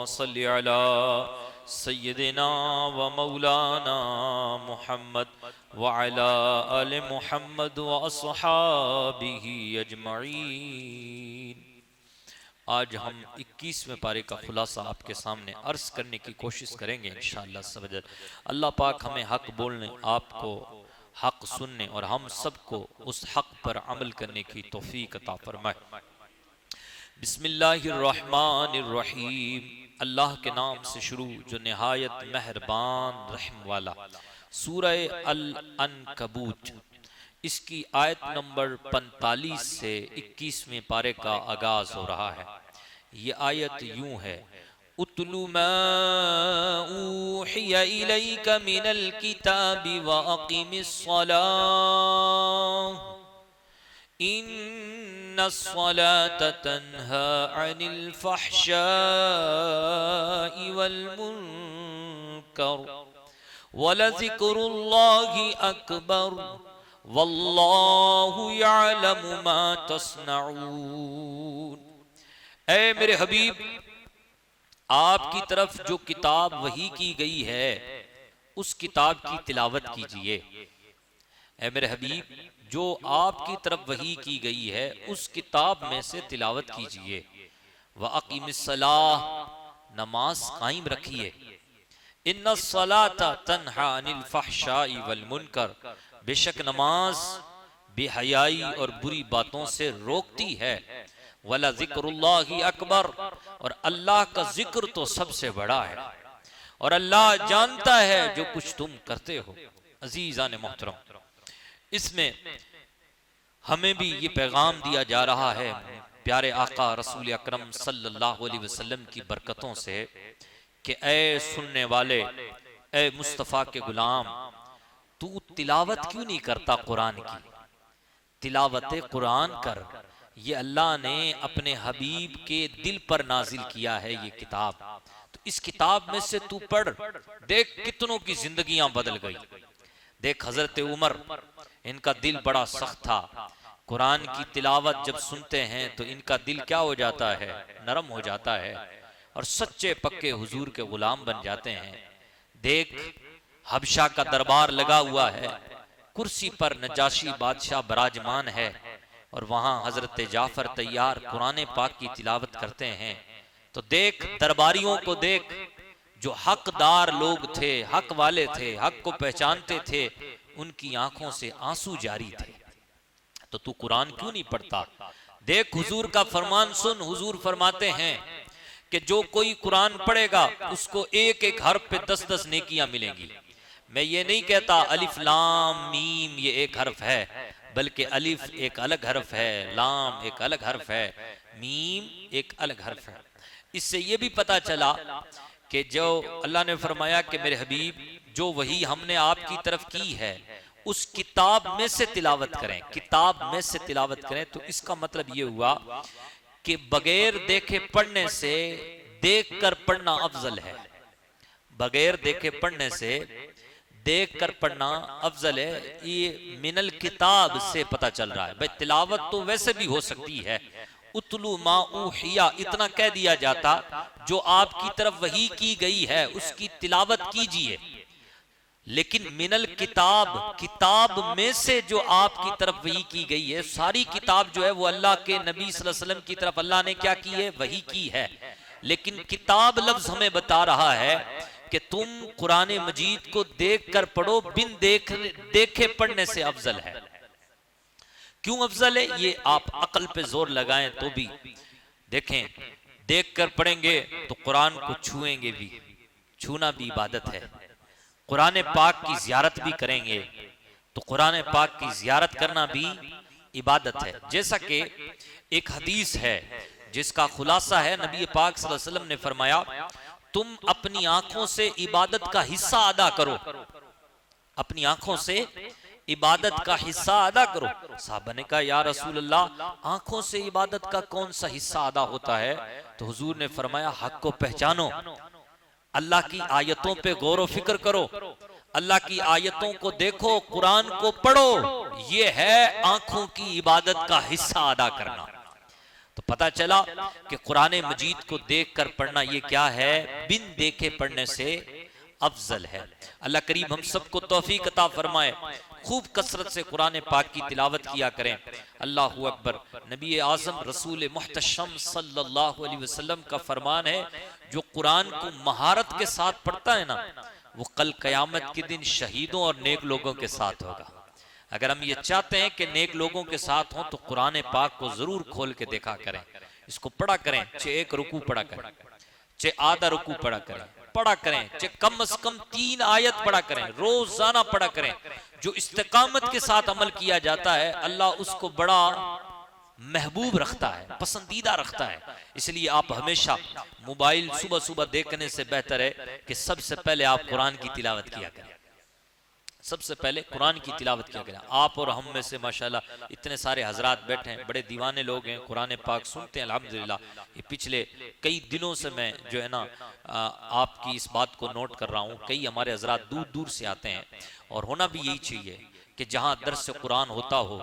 सल्लि अला सय्यदिना व मौलाना मुहम्मद व अला आले मुहम्मद व अस्हाबिही अजमईन। आज हम 21वें पारे का खुलासा आपके सामने अर्ज करने की कोशिश करेंगे इंशाअल्लाह सबद। अल्लाह पाक हमें हक बोलने, आपको हक सुनने और हम सबको उस हक पर अमल करने की तौफीक अता फरमाए। बिस्मिल्लाहिर्रहमानिर्रहीम। अल्लाह के नाम से शुरू जो निहायत मेहरबान रहम वाला। सूरह अल-अनकबूत, इसकी आयत नंबर 45 से 21वें पारे का आगाज हो रहा है। ये आयत यूं है, उतलु मा ऊहिया इलैका मिनल किताबि व अक़िमिस्सलाह इन्नस्सलाता तन्हा अनिल फ़हशाइ वल मुनकर वलज़िक्रुल्लाहि अकबर वल्लाहु यअलमु मा तस्नऊन। ऐ मेरे हबीब, आपकी तरफ जो किताब वही की गई है उस किताब की तिलावत कीजिए। ऐ मेरे हबीब, जो आपकी तरफ वही की गई है उस किताब में से तिलावत कीजिए। व अक़ीमिस्सलाह, नमाज कायम रखिए। इन्नस्सलाता तन्हा अनिल फ़हशाइ वल मुनकर, बेशक नमाज बेहयाई और बुरी बातों से रोकती है। वला ज़िक्रुल्लाहि अकबर, और अल्लाह का जिक्र तो सबसे बड़ा है और अल्लाह जानता है जो कुछ तुम करते हो। अजीज़ान मोहतरम, इसमें हमें भी ये पैगाम दिया जा रहा है प्यारे आका रसूल अकरम सल्लल्लाहु अलैहि वसल्लम की बरकतों से कि ऐ सुनने वाले, ऐ मुस्तफ़ा के गुलाम, तू तिलावत क्यों नहीं करता कुरान की? तिलावत कुरान कर। ये अल्लाह ने अपने हबीब के दिल पर नाजिल किया है ये किताब, तो इस किताब में से तू पढ़। देख कितनों की जिंदगियां बदल गई। देख हजरत उमर, इनका दिल बड़ा सख्त था। कुरान की तिलावत जब सुनते हैं तो इनका दिल क्या हो जाता है? नरम हो जाता है और सच्चे पक्के हुजूर के गुलाम बन जाते हैं। देख हबशा का दरबार लगा हुआ है, कुर्सी पर नजाशी बादशाह बराजमान है और वहां हजरत जाफर तैयार कुरान पाक की तिलावत करते हैं। तो देख दरबारियों को देख, जो हकदार लोग थे, हक वाले थे, हक को पहचानते थे, उनकी आंखों से आंसू जारी थे। तो तू कुरान क्यों नहीं पढ़ता? देख हुजूर का फरमान सुन। हुजूर फरमाते हैं कि जो कोई कुरान पढ़ेगा उसको एक एक हर्फ पे 10-10 नेकियां मिलेंगी। मैं ये नहीं कहता अलिफ लाम मीम ये एक हर्फ है, बल्कि अलिफ एक अलग हर्फ है, लाम एक अलग हर्फ है, मीम एक अलग हर्फ है। इससे ये भी पता चला कि जो अल्लाह ने फरमाया कि मेरे हबीब, जो वही हमने आपकी तरफ की है उस किताब में से तिलावत करें। किताब में से तिलावत करें, तो इसका मतलब ये हुआ कि बगैर देखे पढ़ने से देख कर पढ़ना अफजल है। बगैर देखे पढ़ने से देख कर पढ़ना अफजल है। ये मिनल किताब से पता चल रहा है। भाई तिलावत तो वैसे भी हो सकती है। उतलु मा ऊहिया इतना कह दिया जाता, जो आपकी तरफ वही की गई है उसकी तिलावत कीजिए। लेकिन मिनल किताब, किताब में से जो आपकी तरफ वही की गई है, सारी किताब जो है वो अल्लाह के नबी सल्लल्लाहु अलैहि वसल्लम की तरफ अल्लाह ने क्या की है? वही की है। लेकिन किताब लफ्ज हमें बता रहा है कि तुम कुरान मजीद को देख कर पढ़ो, बिन देखे पढ़ने से अफजल है। क्यों अफजल है? ये आप अकल पे जोर लगाएं तो भी देखें। देख कर पढ़ेंगे तो कुरान को छुएंगे भी, छूना भी इबादत है। कुरान पाक की जियारत भी करेंगे तो कुरान पाक की जियारत करना भी इबादत है। जैसा कि एक हदीस है जिसका खुलासा है, नबी पाक सल्लल्लाहु अलैहि वसल्लम ने फरमाया, तुम अपनी आंखों से इबादत का हिस्सा अदा करो। अपनी आंखों से इबादत का हिस्सा अदा करो। साहबा ने कहा, या रसूल अल्लाह, आंखों से इबादत का कौन सा हिस्सा अदा होता है? तो हुजूर ने फरमाया, हक को पहचानो, अल्लाह की आयतों पे गौर व फिक्र करो, अल्लाह की आयतों को देखो, कुरान को पढ़ो। ये है आंखों की इबादत का हिस्सा अदा करना। तो पता चला कि कुरान मजीद को देखकर पढ़ना ये क्या है, बिन देखे पढ़ने से अफजल है। अल्लाह करीम हम सबको तौफीक अता फरमाए, खूब कसरत से कुरान पाक की तिलावत किया करें। अल्लाहु अकबर। नबी आज़म रसूल मुहतशम सल्लल्लाहु अलैहि वसल्लम का फरमान है, जो कुरान को महारत के साथ पढ़ता है ना, वो कल कयामत के दिन शहीदों और नेक लोगों के साथ होगा। अगर हम ये चाहते हैं कि नेक लोगों के साथ हों तो कुरान पाक को जरूर खोल के देखा करें, इसको पढ़ा करें, चाहे एक रुकू पढ़ा करें, चाहे आधा रुकू पढ़ा करें, चाहे कम से कम 3 आयत पढ़ा करें, रोजाना पढ़ा करें। जो इस्तिकामत के साथ अमल किया जाता है अल्लाह उसको बड़ा महबूब रखता है, पसंदीदा रखता है। इसलिए आप हमेशा मोबाइल सुबह सुबह देखने से बेहतर है कि सबसे पहले आप कुरान की तिलावत किया करें, सबसे पहले कुरान की तिलावत किया करें। आप और हम में से माशाल्लाह इतने सारे हजरात बैठे हैं, बड़े दीवाने लोग हैं, कुरान पाक सुनते हैं अल्हम्दुलिल्लाह। ये पिछले कई दिनों से मैं जो है ना आपकी इस बात को नोट कर रहा हूँ। कई हमारे हजरात दूर दूर से आते हैं और होना भी यही चाहिए कि जहाँ दर्स कुरान होता हो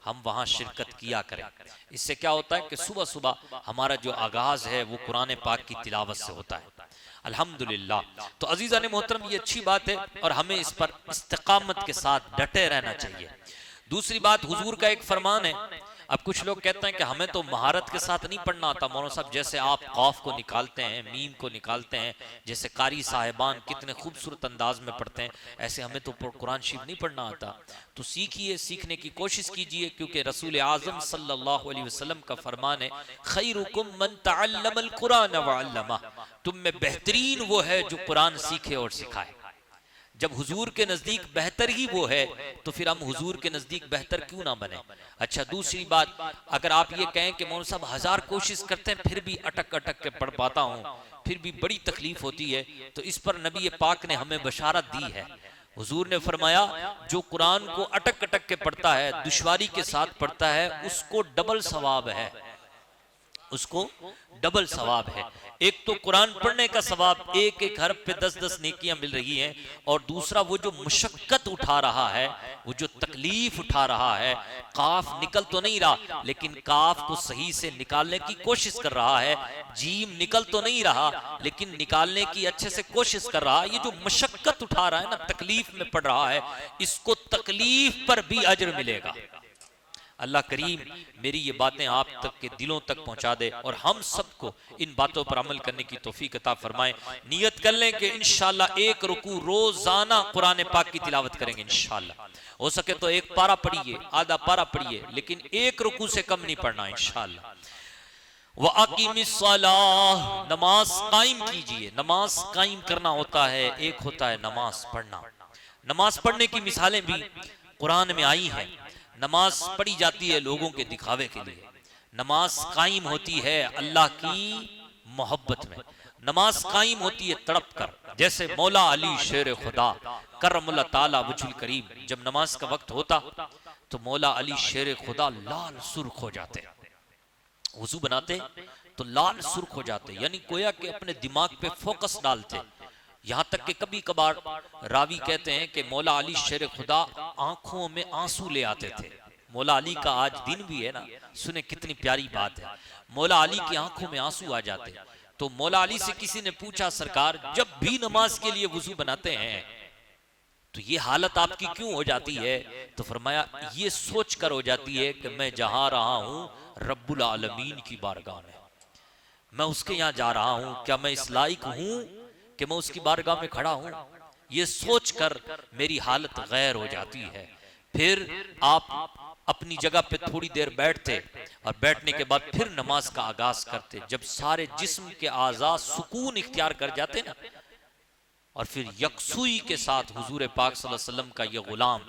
हम वहाँ शिरकत किया करें। इससे क्या होता है कि सुबह सुबह हमारा जो आगाज है वो कुरान पाक की तिलावत से होता है अल्हम्दुलिल्लाह। तो अजीज़ा ने मोहतरम ये अच्छी बात है और हमें इस पर इस्तिकामत के साथ डटे रहना चाहिए। दूसरी बात, हुजूर का एक फरमान है। अब कुछ लोग कहते हैं कि हमें तो महारत के साथ नहीं पढ़ना आता मौलाना साहब, जैसे आप कौफ को निकालते हैं, मीम को निकालते हैं, जैसे कारी साहिबान कितने खूबसूरत अंदाज में पढ़ते हैं, ऐसे हमें तो कुरान शरीफ नहीं पढ़ना आता। तो सीखिए, सीखने की कोशिश कीजिए, क्योंकि रसूल आज़म सल्लल्लाहु अलैहि वसल्लम का फरमान है, खैरुकुम मन तअल्लमल कुरान व अल्लमा, तुम में बेहतरीन वो है जो कुरान सीखे और सिखाए। जब हुजूर के नजदीक बेहतर ही वो है तो फिर हम हुजूर के नजदीक बेहतर क्यों ना बने। अच्छा, दूसरी बात, अगर आप ये कहें कि मौलाना साहब 1000 कोशिश करते हैं फिर भी अटक अटक के पढ़ पाता हूँ, फिर भी बड़ी तकलीफ होती है, तो इस पर नबी पाक ने हमें बशारत दी है। हुजूर ने फरमाया, जो कुरान को अटक अटक के पढ़ता है, दुश्वारी के साथ पढ़ता है, उसको डबल सवाब है, उसको डबल सवाब है। एक तो कुरान पढ़ने का सवाब, एक एक हरफ पे 10-10 नेकियां मिल रही हैं, और दूसरा वो जो मुशक्कत उठा रहा है, वो जो तकलीफ उठा रहा है, काफ निकल तो नहीं रहा लेकिन काफ को सही से निकालने की कोशिश कर रहा है, जीम निकल तो नहीं रहा लेकिन निकालने की अच्छे से कोशिश कर रहा है। ये जो मुशक्कत उठा रहा है ना, तकलीफ में पड़ रहा है, इसको तकलीफ पर भी अजर मिलेगा। अल्लाह करीम मेरी ये बातें आप तक के दिलों तक पहुंचा दे और हम सबको इन बातों पर अमल करने की तौफीक अता फरमाए। नियत कर लें कि इंशाअल्लाह एक रुकू रोजाना कुरान पाक की तिलावत करेंगे इंशाअल्लाह। हो सके तो एक पारा पढ़िए, आधा पारा पढ़िए, लेकिन एक रुकू से कम नहीं पढ़ना इंशाअल्लाह। व अकीमिस्सलाह, नमाज कायम कीजिए। नमाज कायम करना होता है, एक होता है नमाज पढ़ना। नमाज पढ़ने की मिसालें भी कुरान में आई हैं। नमाज पढ़ी जाती है लोगों के दिखावे के लिए, नमाज कायम होती है अल्लाह की मोहब्बत में, नमाज कायम होती है तड़प कर। जैसे मौला अली शेर खुदा करमुल्लाह ताला वजुल करीम, जब नमाज का वक्त होता तो मौला अली शेर खुदा लाल सुर्ख हो जाते, वजू बनाते तो लाल सुर्ख हो जाते, यानी गोया के अपने दिमाग पे फोकस डालते। यहाँ तक कि कभी कभार रावी कहते हैं कि मौला अली शेर खुदा आंखों में आंसू ले आते थे। मौला अली का आज दिन भी है ना, सुने कितनी प्यारी बात है, मौला अली की आंखों में आंसू आ जाते। तो मौला अली से किसी ने पूछा, सरकार जब भी नमाज के लिए वजू बनाते हैं तो ये हालत आपकी क्यों हो जाती है? तो फरमाया, ये सोच कर हो जाती है कि मैं जहां रहा हूं रब्बुल आलमीन की बारगाह में, मैं उसके यहाँ जा रहा हूं, क्या मैं इस लायक हूं कि मैं उसकी बारगाह में खड़ा हूं? ये सोचकर मेरी हालत गैर हो जाती है। फिर आप अपनी जगह पे थोड़ी देर बैठते और बैठने के बाद फिर नमाज का आगाज करते। जब सारे जिस्म के आज़ा सुकून इख्तियार कर जाते ना, और फिर यकसुई के साथ हुजूर पाक सल्लल्लाहु अलैहि वसल्लम का ये गुलाम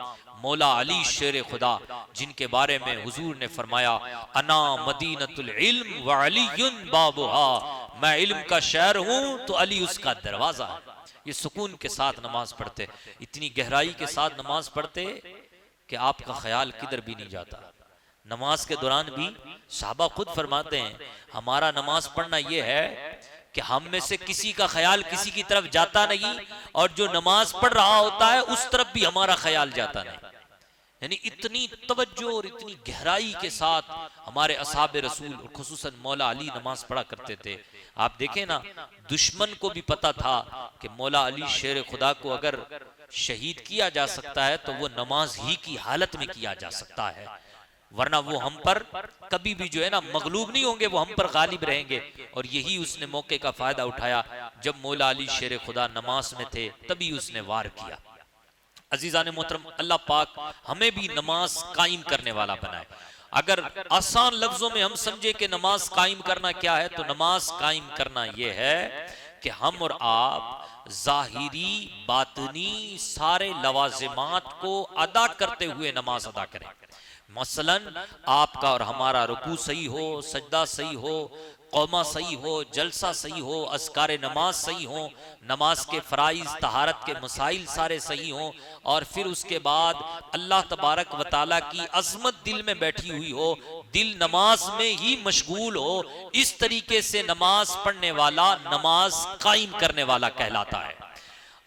मौला अली शेर खुदा, जिनके बारे में हुजूर ने फरमाया, अना मदीनतुल इल्म व अलीयुन बाबुहा, मैं इल्म का शहर हूं तो अली उसका दरवाजा है। ये सुकून के साथ नमाज पढ़ते, इतनी गहराई के साथ नमाज पढ़ते कि आपका ख्याल किधर भी नहीं जाता। नमाज के दौरान भी साहबा खुद फरमाते हैं, हमारा नमाज पढ़ना यह है कि हम में से किसी का ख्याल किसी की तरफ जाता नहीं, और जो नमाज पढ़ रहा होता है उस तरफ भी हमारा ख्याल जाता नहीं। यानी इतनी तवज्जो और इतनी गहराई के साथ हमारे असहाब रसूल और खुसूसन मौला अली नमाज पढ़ा करते थे। आप देखें ना, दुश्मन को भी पता था कि मौला अली शेर खुदा को अगर शहीद किया जा सकता है तो वो नमाज ही की हालत में किया जा सकता है, वरना वो हम पर कभी भी जो है ना मगलूब नहीं होंगे, वो हम पर गालिब रहेंगे। और यही उसने मौके का फायदा उठाया, जब मौला अली शेर खुदा नमाज में थे तभी उसने वार किया। अजीजान मोहतरम, अल्लाह पाक हमें भी नमाज कायम करने वाला बनाए। अगर आसान लफ्जों में हम समझे कि नमाज कायम करना क्या है, तो नमाज कायम करना यह है कि हम और आप जाहिरी बातनी सारे लवाजिमात को अदा करते हुए नमाज अदा करें। मसलन आपका और हमारा रुकू सही हो, सजदा सही हो, कौमा सही हो, जलसा सही हो, अस्कार नमाज सही हो, नमाज के फराइज तहारत के मसाइल सारे सही हो, और फिर उसके बाद अल्लाह तबारक व तआला की अजमत दिल में बैठी हुई हो, दिल नमाज में ही मशगूल हो। इस तरीके से नमाज पढ़ने वाला नमाज कायम करने वाला कहलाता है।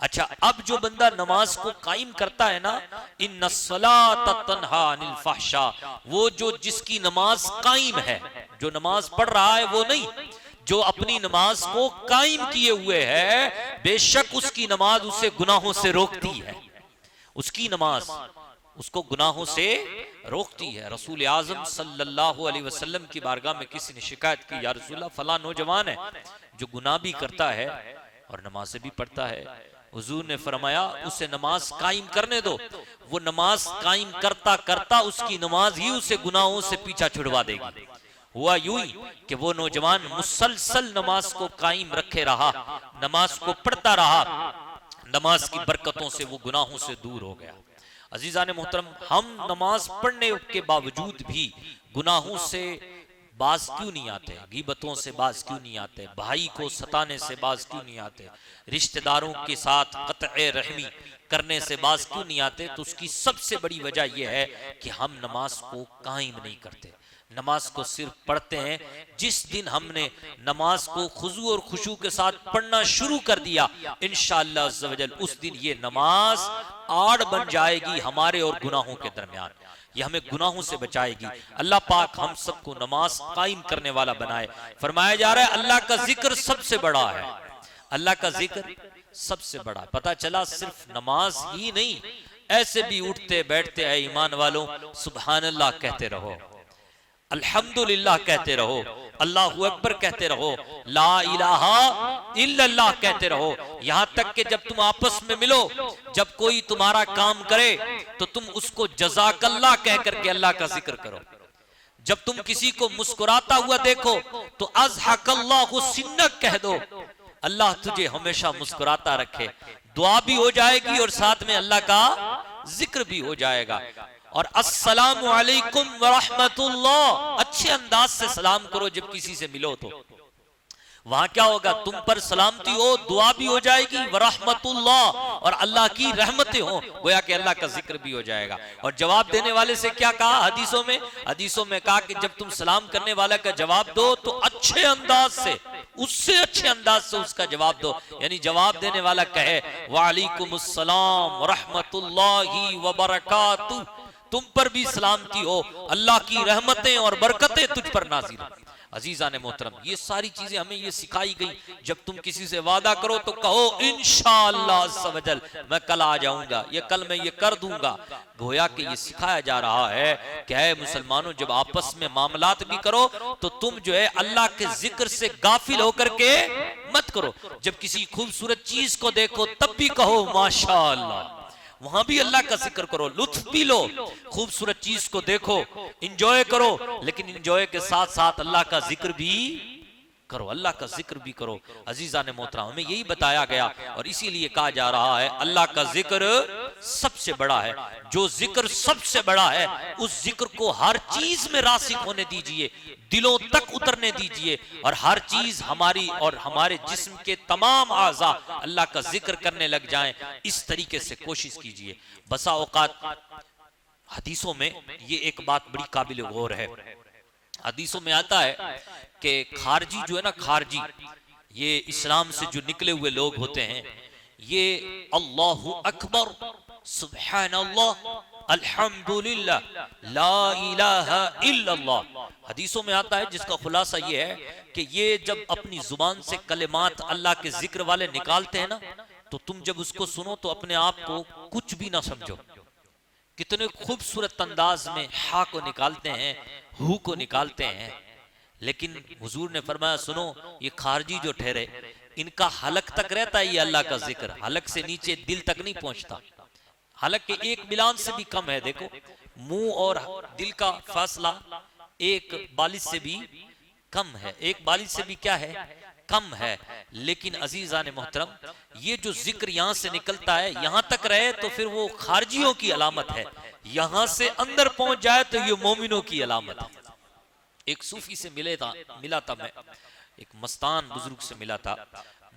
अच्छा, अब जो बंदा नमाज को कायम करता है ना, इन्नस्सलात तन्हा अनिल फहशा, वो जो जिसकी नमाज कायम है, जो नमाज पढ़ रहा है वो नहीं, जो अपनी नमाज को कायम किए हुए है, बेशक उसकी नमाज उसे गुनाहों से रोकती है। उसकी नमाज उसको गुनाहों से रोकती है। रसूल आजम सल्लल्लाहु अलैहि वसल्लम की बारगाह में किसी ने शिकायत की, या रसूलल्लाह फला नौजवान है जो गुनाह भी करता है और नमाज़ें भी पढ़ता है। हुजूर ने फरमाया उसे नमाज कायम करने दो, वो नमाज कायम करता करता उसकी नमाज ही उसे गुनाहों से पीछा छुड़वा देगी। हुआ यूं ही कि वो नौजवान मुसलसल नमाज को कायम रखे रहा, नमाज को पढ़ता रहा, नमाज की बरकतों से वो गुनाहों से दूर हो गया। अजीजान मोहतरम, हम नमाज पढ़ने के बावजूद भी गुनाहों से बाज क्यों नहीं आते, गीबतों से बाज क्यों नहीं आते, भाई को सताने से बाज क्यों नहीं आते, रिश्तेदारों के साथ क़त्ए रहमी करने से बाज क्यों नहीं आते? तो उसकी सबसे बड़ी वजह यह है कि हम नमाज को कायम नहीं करते, नमाज को सिर्फ पढ़ते हैं। जिस दिन हमने नमाज को खुजू और खुशू के साथ पढ़ना शुरू कर दिया, इंशाअल्लाह अज़्ज़ व जल उस दिन ये नमाज आड़ बन जाएगी हमारे और गुनाहों के दरमियान, ये हमें गुनाहों से बचाएगी। अल्लाह पाक हम सबको नमाज कायम करने वाला बनाए। फरमाया जा रहा है अल्लाह का जिक्र सबसे बड़ा है, अल्लाह का जिक्र सबसे बड़ा। पता चला सिर्फ नमाज ही नहीं, ऐसे भी उठते बैठते है ईमान वालों, सुभान अल्लाह कहते रहो, अल्हम्दुलिल्लाह कहते रहो, अल्लाहु अकबर कहते रहो, ला इलाहा इल्लल्लाह कहते रहो। यहां तक कि जब तुम आपस में मिलो, जब कोई तुम्हारा काम करे तो तुम उसको जज़ाकल्लाह कह करके अल्लाह का जिक्र करो। जब तुम किसी को मुस्कुराता हुआ देखो तो अज़हकल्लाहु सिन्नक कह दो, अल्लाह तुझे हमेशा मुस्कुराता रखे। दुआ भी हो जाएगी और साथ में अल्लाह का जिक्र भी हो जाएगा। और अस्सलामु अलैकुम व रहमतुल्लाह, अच्छे अंदाज से सलाम करो जब किसी से मिलो तो वहां क्या होगा, तुम पर सलामती हो, दुआ भी हो जाएगी, व रहमतुल्लाह, और अल्लाह की रहमतें हो, गोया कि अल्लाह का जिक्र भी हो जाएगा। और जवाब देने वाले से क्या कहा हदीसों में कहा कि जब तुम सलाम करने वाला का जवाब दो तो अच्छे अंदाज से, उससे अच्छे अंदाज से उसका जवाब दो। यानी जवाब देने वाला कहे वालेकुमुस्सलाम व रहमतुल्लाहि व बरकातुहू, तुम पर भी सलामती हो, अल्लाह की रहमतें और बरकतें तुझ पर नाज़िल हो। अजीज़ान मोहतरम, ये सारी चीजें हमें ये सिखाई गई। जब तुम किसी से वादा करो तो कहो इंशाअल्लाह अज़्ज़ व जल मैं कल आ जाऊंगा, ये कल मैं ये कर दूंगा। गोया कि ये सिखाया जा रहा है कि है मुसलमानों, जब आपस में मामलात भी करो तो तुम जो है अल्लाह के जिक्र से गाफिल होकर के मत करो। जब किसी खूबसूरत चीज को देखो तब भी कहो माशाअल्लाह, वहां भी अल्लाह का जिक्र करो, लुत्फ भी लो, खूबसूरत चीज को देखो, इंजॉय करो, लेकिन इंजॉय के साथ साथ अल्लाह का जिक्र भी करो, अल्लाह का जिक्र भी करो। अजीज़ान मोहतरम, हमें यही बताया गया और इसीलिए कहा जा रहा है अल्लाह का जिक्र सबसे बड़ा है। जो जिक्र सबसे बड़ा है उस जिक्र को हर चीज में रासिक होने दीजिए, दिलों तक उतरने दीजिए, और हर चीज हमारी और हमारे जिस्म के तमाम आज़ा अल्लाह का जिक्र करने लग जाएं। इस तरीके से कोशिश कीजिए। बसा औकात हदीसों में ये एक बात बड़ी काबिल गौर है। हदीसों में आता है कि खारजी जो है ना, खारजी, ये इस्लाम से जो निकले हुए लोग होते हैं, ये अल्लाहु अकबर, सुबहानल्लाह, अल्हम्दुलिल्लाह, ला इलाहा इल्लल्लाह। हदीसों में आता है जिसका खुलासा ये है कि ये जब अपनी जुबान से कलिमात अल्लाह के जिक्र वाले निकालते हैं ना, तो तुम जब उसको सुनो तो अपने आप को कुछ भी ना समझो। कितने खूबसूरत अंदाज में हा को निकालते हैं, हु को निकालते हैं। लेकिन हुजूर ने फरमाया सुनो, ये खारजी जो ठहरे, इनका हलक तक रहता है ये अल्लाह का जिक्र, हलक से नीचे दिल तक नहीं पहुंचता। हलक के एक मिलान से भी कम है। देखो मुंह और दिल का फासला एक बालिश से भी कम है, एक बालिश से भी क्या है, कम है। लेकिन अजीजान मोहतरम, ये जो जिक्र यहां से निकलता है यहां तक रहे तो फिर वो खारजियों की अलामत है, यहां से अंदर पहुंच जाए तो ये मोमिनों की अलामत है। एक सूफी से मिला था मैं, एक मस्तान बुजुर्ग से मिला था।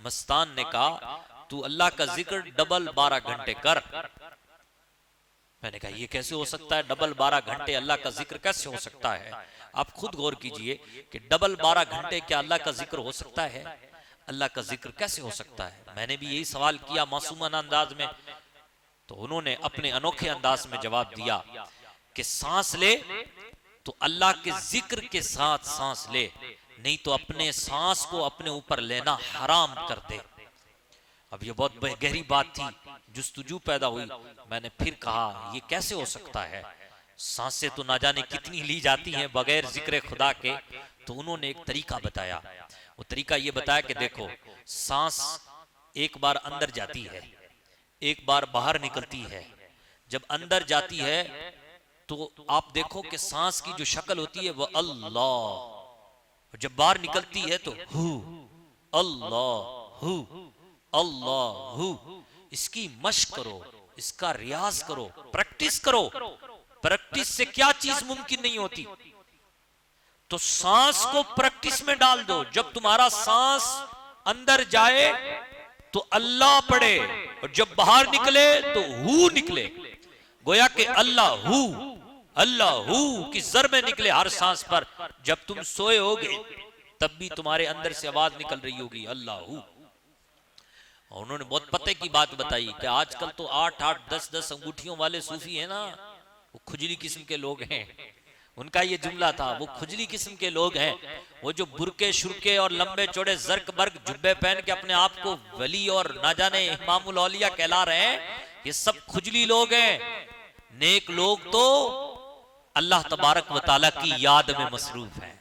मस्तान ने कहा तू अल्लाह का जिक्र डबल 12 घंटे कर। मैंने कहा ये कैसे हो सकता है, डबल 12 घंटे अल्लाह का जिक्र कैसे हो सकता है? आप खुद गौर कीजिए कि डबल 12 घंटे क्या अल्लाह का जिक्र हो सकता है? अल्लाह का जिक्र कैसे हो सकता है? मैंने भी यही सवाल किया मासूमाना अंदाज में, तो उन्होंने अपने अनोखे अंदाज में जवाब दिया कि सांस ले तो अल्लाह के जिक्र के साथ सांस ले, नहीं तो अपने सांस को अपने ऊपर लेना हराम कर दे। अब ये बहुत गहरी बात थी, जुस्तजू पैदा हुई। मैंने फिर कहा ये कैसे हो सकता है, सांसें तो ना जाने कितनी ली जाती हैं बगैर जिक्र खुदा के। तो उन्होंने एक तरीका बताया। वो तरीका ये बताया कि देखो सांस एक बार अंदर जाती है, एक बार बाहर निकलती है। जब अंदर जाती है तो आप देखो कि सांस की जो शक्ल होती है वह अल्लाह, जब बाहर निकलती है तो who Allah who Allah who. इसकी मश्क करो, इसका रियाज करो, प्रैक्टिस करो। प्रैक्टिस से क्या चीज मुमकिन नहीं होती, तो सांस को प्रैक्टिस में डाल दो। जब तुम्हारा सांस अंदर जाए तो अल्लाह पढ़े, और जब बाहर निकले तो हु निकले। गोया कि अल्लाह हु की जर में निकले हर सांस पर। जब तुम सोए होगे तब भी तुम्हारे अंदर से आवाज निकल रही होगी अल्लाह हु। और उन्होंने बहुत पते की बात बताई कि आजकल तो 8-8 10-10 अंगूठियों वाले सूफी है ना, वो खुजली किस्म के लोग हैं। उनका ये जुमला था, वो खुजली किस्म के लोग हैं। वो जो बुरके शुरके और लंबे चौड़े जर्क बर्ग जुब्बे पहन के अपने आप को वली और ना जाने इमामुल औलिया कहला रहे हैं, ये सब खुजली लोग हैं। नेक लोग तो अल्लाह तबारक व तआला की याद में मसरूफ है,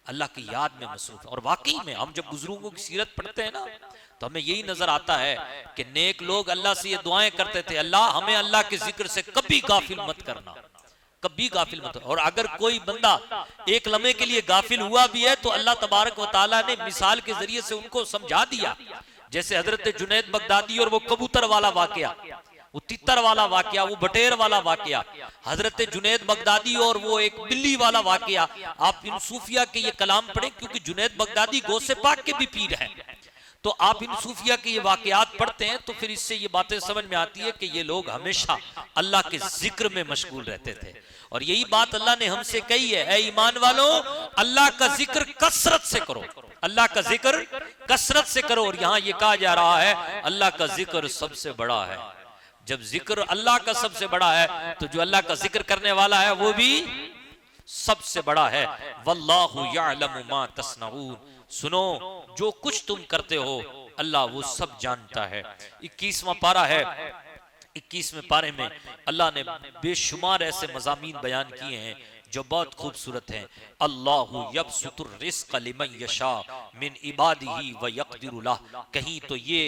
अल्लाह की याद में मसरूफ है। और वाकई में हम जब बुजुर्गों की सीरत पढ़ते हैं ना, तो हमें यही नजर आता है कि नेक लोग अल्लाह से ये दुआएं करते थे, अल्लाह हमें अल्लाह के जिक्र से कभी गाफिल मत करना, कभी गाफिल मत। और अगर कोई बंदा एक लम्हे के लिए गाफिल हुआ भी है तो अल्लाह तबारक व तआला ने मिसाल के जरिए से उनको समझा दिया। जैसे हजरत जुनैद बगदादी और वो कबूतर वाला वाकया, वो तितर वाला वाकया, वो बटेर वाला वाकया, हजरत जुनैद बगदादी और वो एक बिल्ली वाला वाकया। आप इन सूफिया के ये कलाम पढ़ें, क्योंकि जुनैद बगदादी गौसे पाक के भी पीर हैं। तो आप इन सूफिया के ये वाकयात पढ़ते हैं तो फिर इससे ये बातें समझ में आती है कि ये लोग हमेशा अल्लाह के जिक्र में मशगूल रहते थे। और यही बात अल्लाह ने हमसे कही है, ऐ ईमान वालों अल्लाह का जिक्र कसरत से करो, अल्लाह का जिक्र कसरत से करो। और यहाँ ये कहा जा रहा है अल्लाह का जिक्र सबसे बड़ा है। जब जिक्र अल्लाह का सबसे बड़ा है तो जो अल्लाह का जिक्र करने वाला है वो भी सबसे बड़ा है। वल्लाहु यअलमु मा तस्नऊन, सुनो जो कुछ तुम करते हो अल्लाह वो सब जानता है। 21वां पारा है, 21वें पारे में अल्लाह ने बेशुमार ऐसे मज़ामीन बयान किए हैं जो बहुत खूबसूरत हैं। अल्लाहु यबसुतुर रिज़्क़ लिमन यशा मिन इबादिही व यक़दिरु लह। कहीं तो ये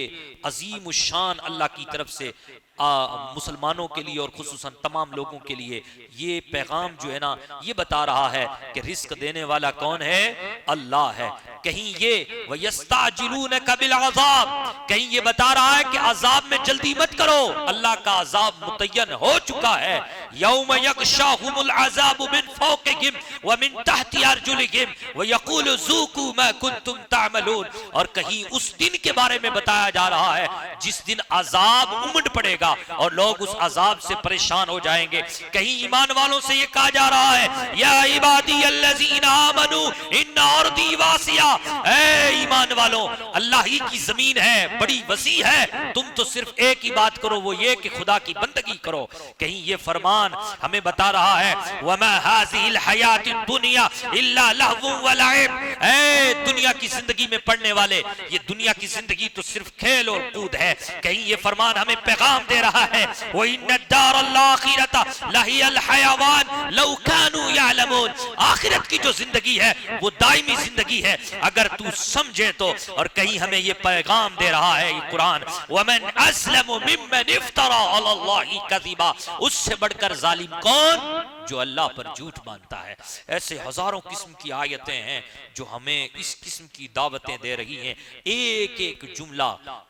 अजीम शान अल्लाह की तरफ से मुसलमानों के लिए और खुसूसन तमाम लोगों के लिए ये पैगाम जो है ना, ये बता रहा है कि रिस्क देने वाला कौन है, अल्लाह है। कहीं ये वयस्ताजिलूनका बिल अज़ाब, कहीं ये बता रहा है कि अजाब में जल्दी मत करो, अल्लाह का अजाब मुतय्यन हो चुका है। यौम यग़शाहुमुल अज़ाबु मिन फौकिहिम व मिन तहति अर्जुलिहिम व यक़ूलु ज़ूक़ू मा कुन्तुम तअमलून। और कहीं उस दिन के बारे में बताया जा रहा है जिस दिन अजाब उमड़ पड़ेगा और लोग उस अजाब से परेशान हो जाएंगे। कहीं ईमान वालों से ये कहा जा रहा है या इबादी अल्लज़ीना आमनू इन्ना अर्दी वासिया, ऐ ईमान वालों अल्लाह ही की जमीन है, बड़ी वसी है, तुम तो सिर्फ एक ही बात करो, वो ये कि खुदा की बंदगी करो। कहीं ये फरमान हमें बता रहा है वमा हाज़िहिल हयातिद दुनिया इल्ला लहवुन व लइब, ऐ दुनिया की जिंदगी में पढ़ने वाले ये दुनिया की जिंदगी तो सिर्फ खेल और कूद है। कहीं ये फरमान हमें पैगाम दे रहा है वो इन्नद दारल आखिरता लहियल हयावान लौ कानू यअलमून, आखिरत की जो जिंदगी है वो दायमी जिंदगी है अगर तू समझे तो। और कहीं हमें ये पैगाम दे रहा है ये कुरान वमन अस्लमु मिम्मन इफ्तरा अलल्लाहि कज़िबा, उससे बढ़कर जालिम कौन जो अल्लाह पर झूठ मानता है। ऐसे हजारों किस्म की आयतें हैं जो हमें इस किस्म की दावतें दे रही हैं। एक एक जुमला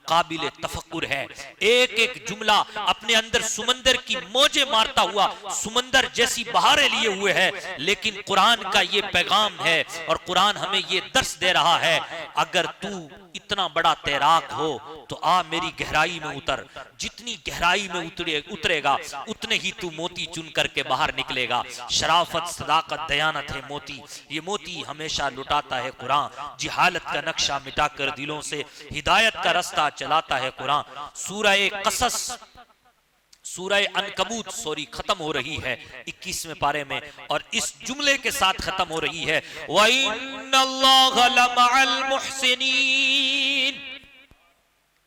काबिल तफक्कुर है, एक एक जुमला अपने अंदर सुमंदर की मौजें मारता हुआ सुमंदर जैसी बहारें लिए हुए है। लेकिन कुरान का ये पैगाम है और कुरान हमें ये दर्स दे रहा है अगर तू इतना बड़ा तैराक हो तो आ मेरी गहराई में उतर, जितनी गहराई में उतरेगा उतने ही तू मोती चुन करके बाहर निकलेगा। शराफत सदाकत दयानत है मोती, ये मोती हमेशा लुटाता है कुरान, जिहालत का नक्शा मिटाकर दिलों से हिदायत का रास्ता चलाता है कुरान। सूरह कसस सूरह अनकबूत सॉरी खत्म हो रही है 21वें पारे में और इस जुमले के साथ खत्म हो रही है व इन्नल्लाहा लमअल मुहसिनीन।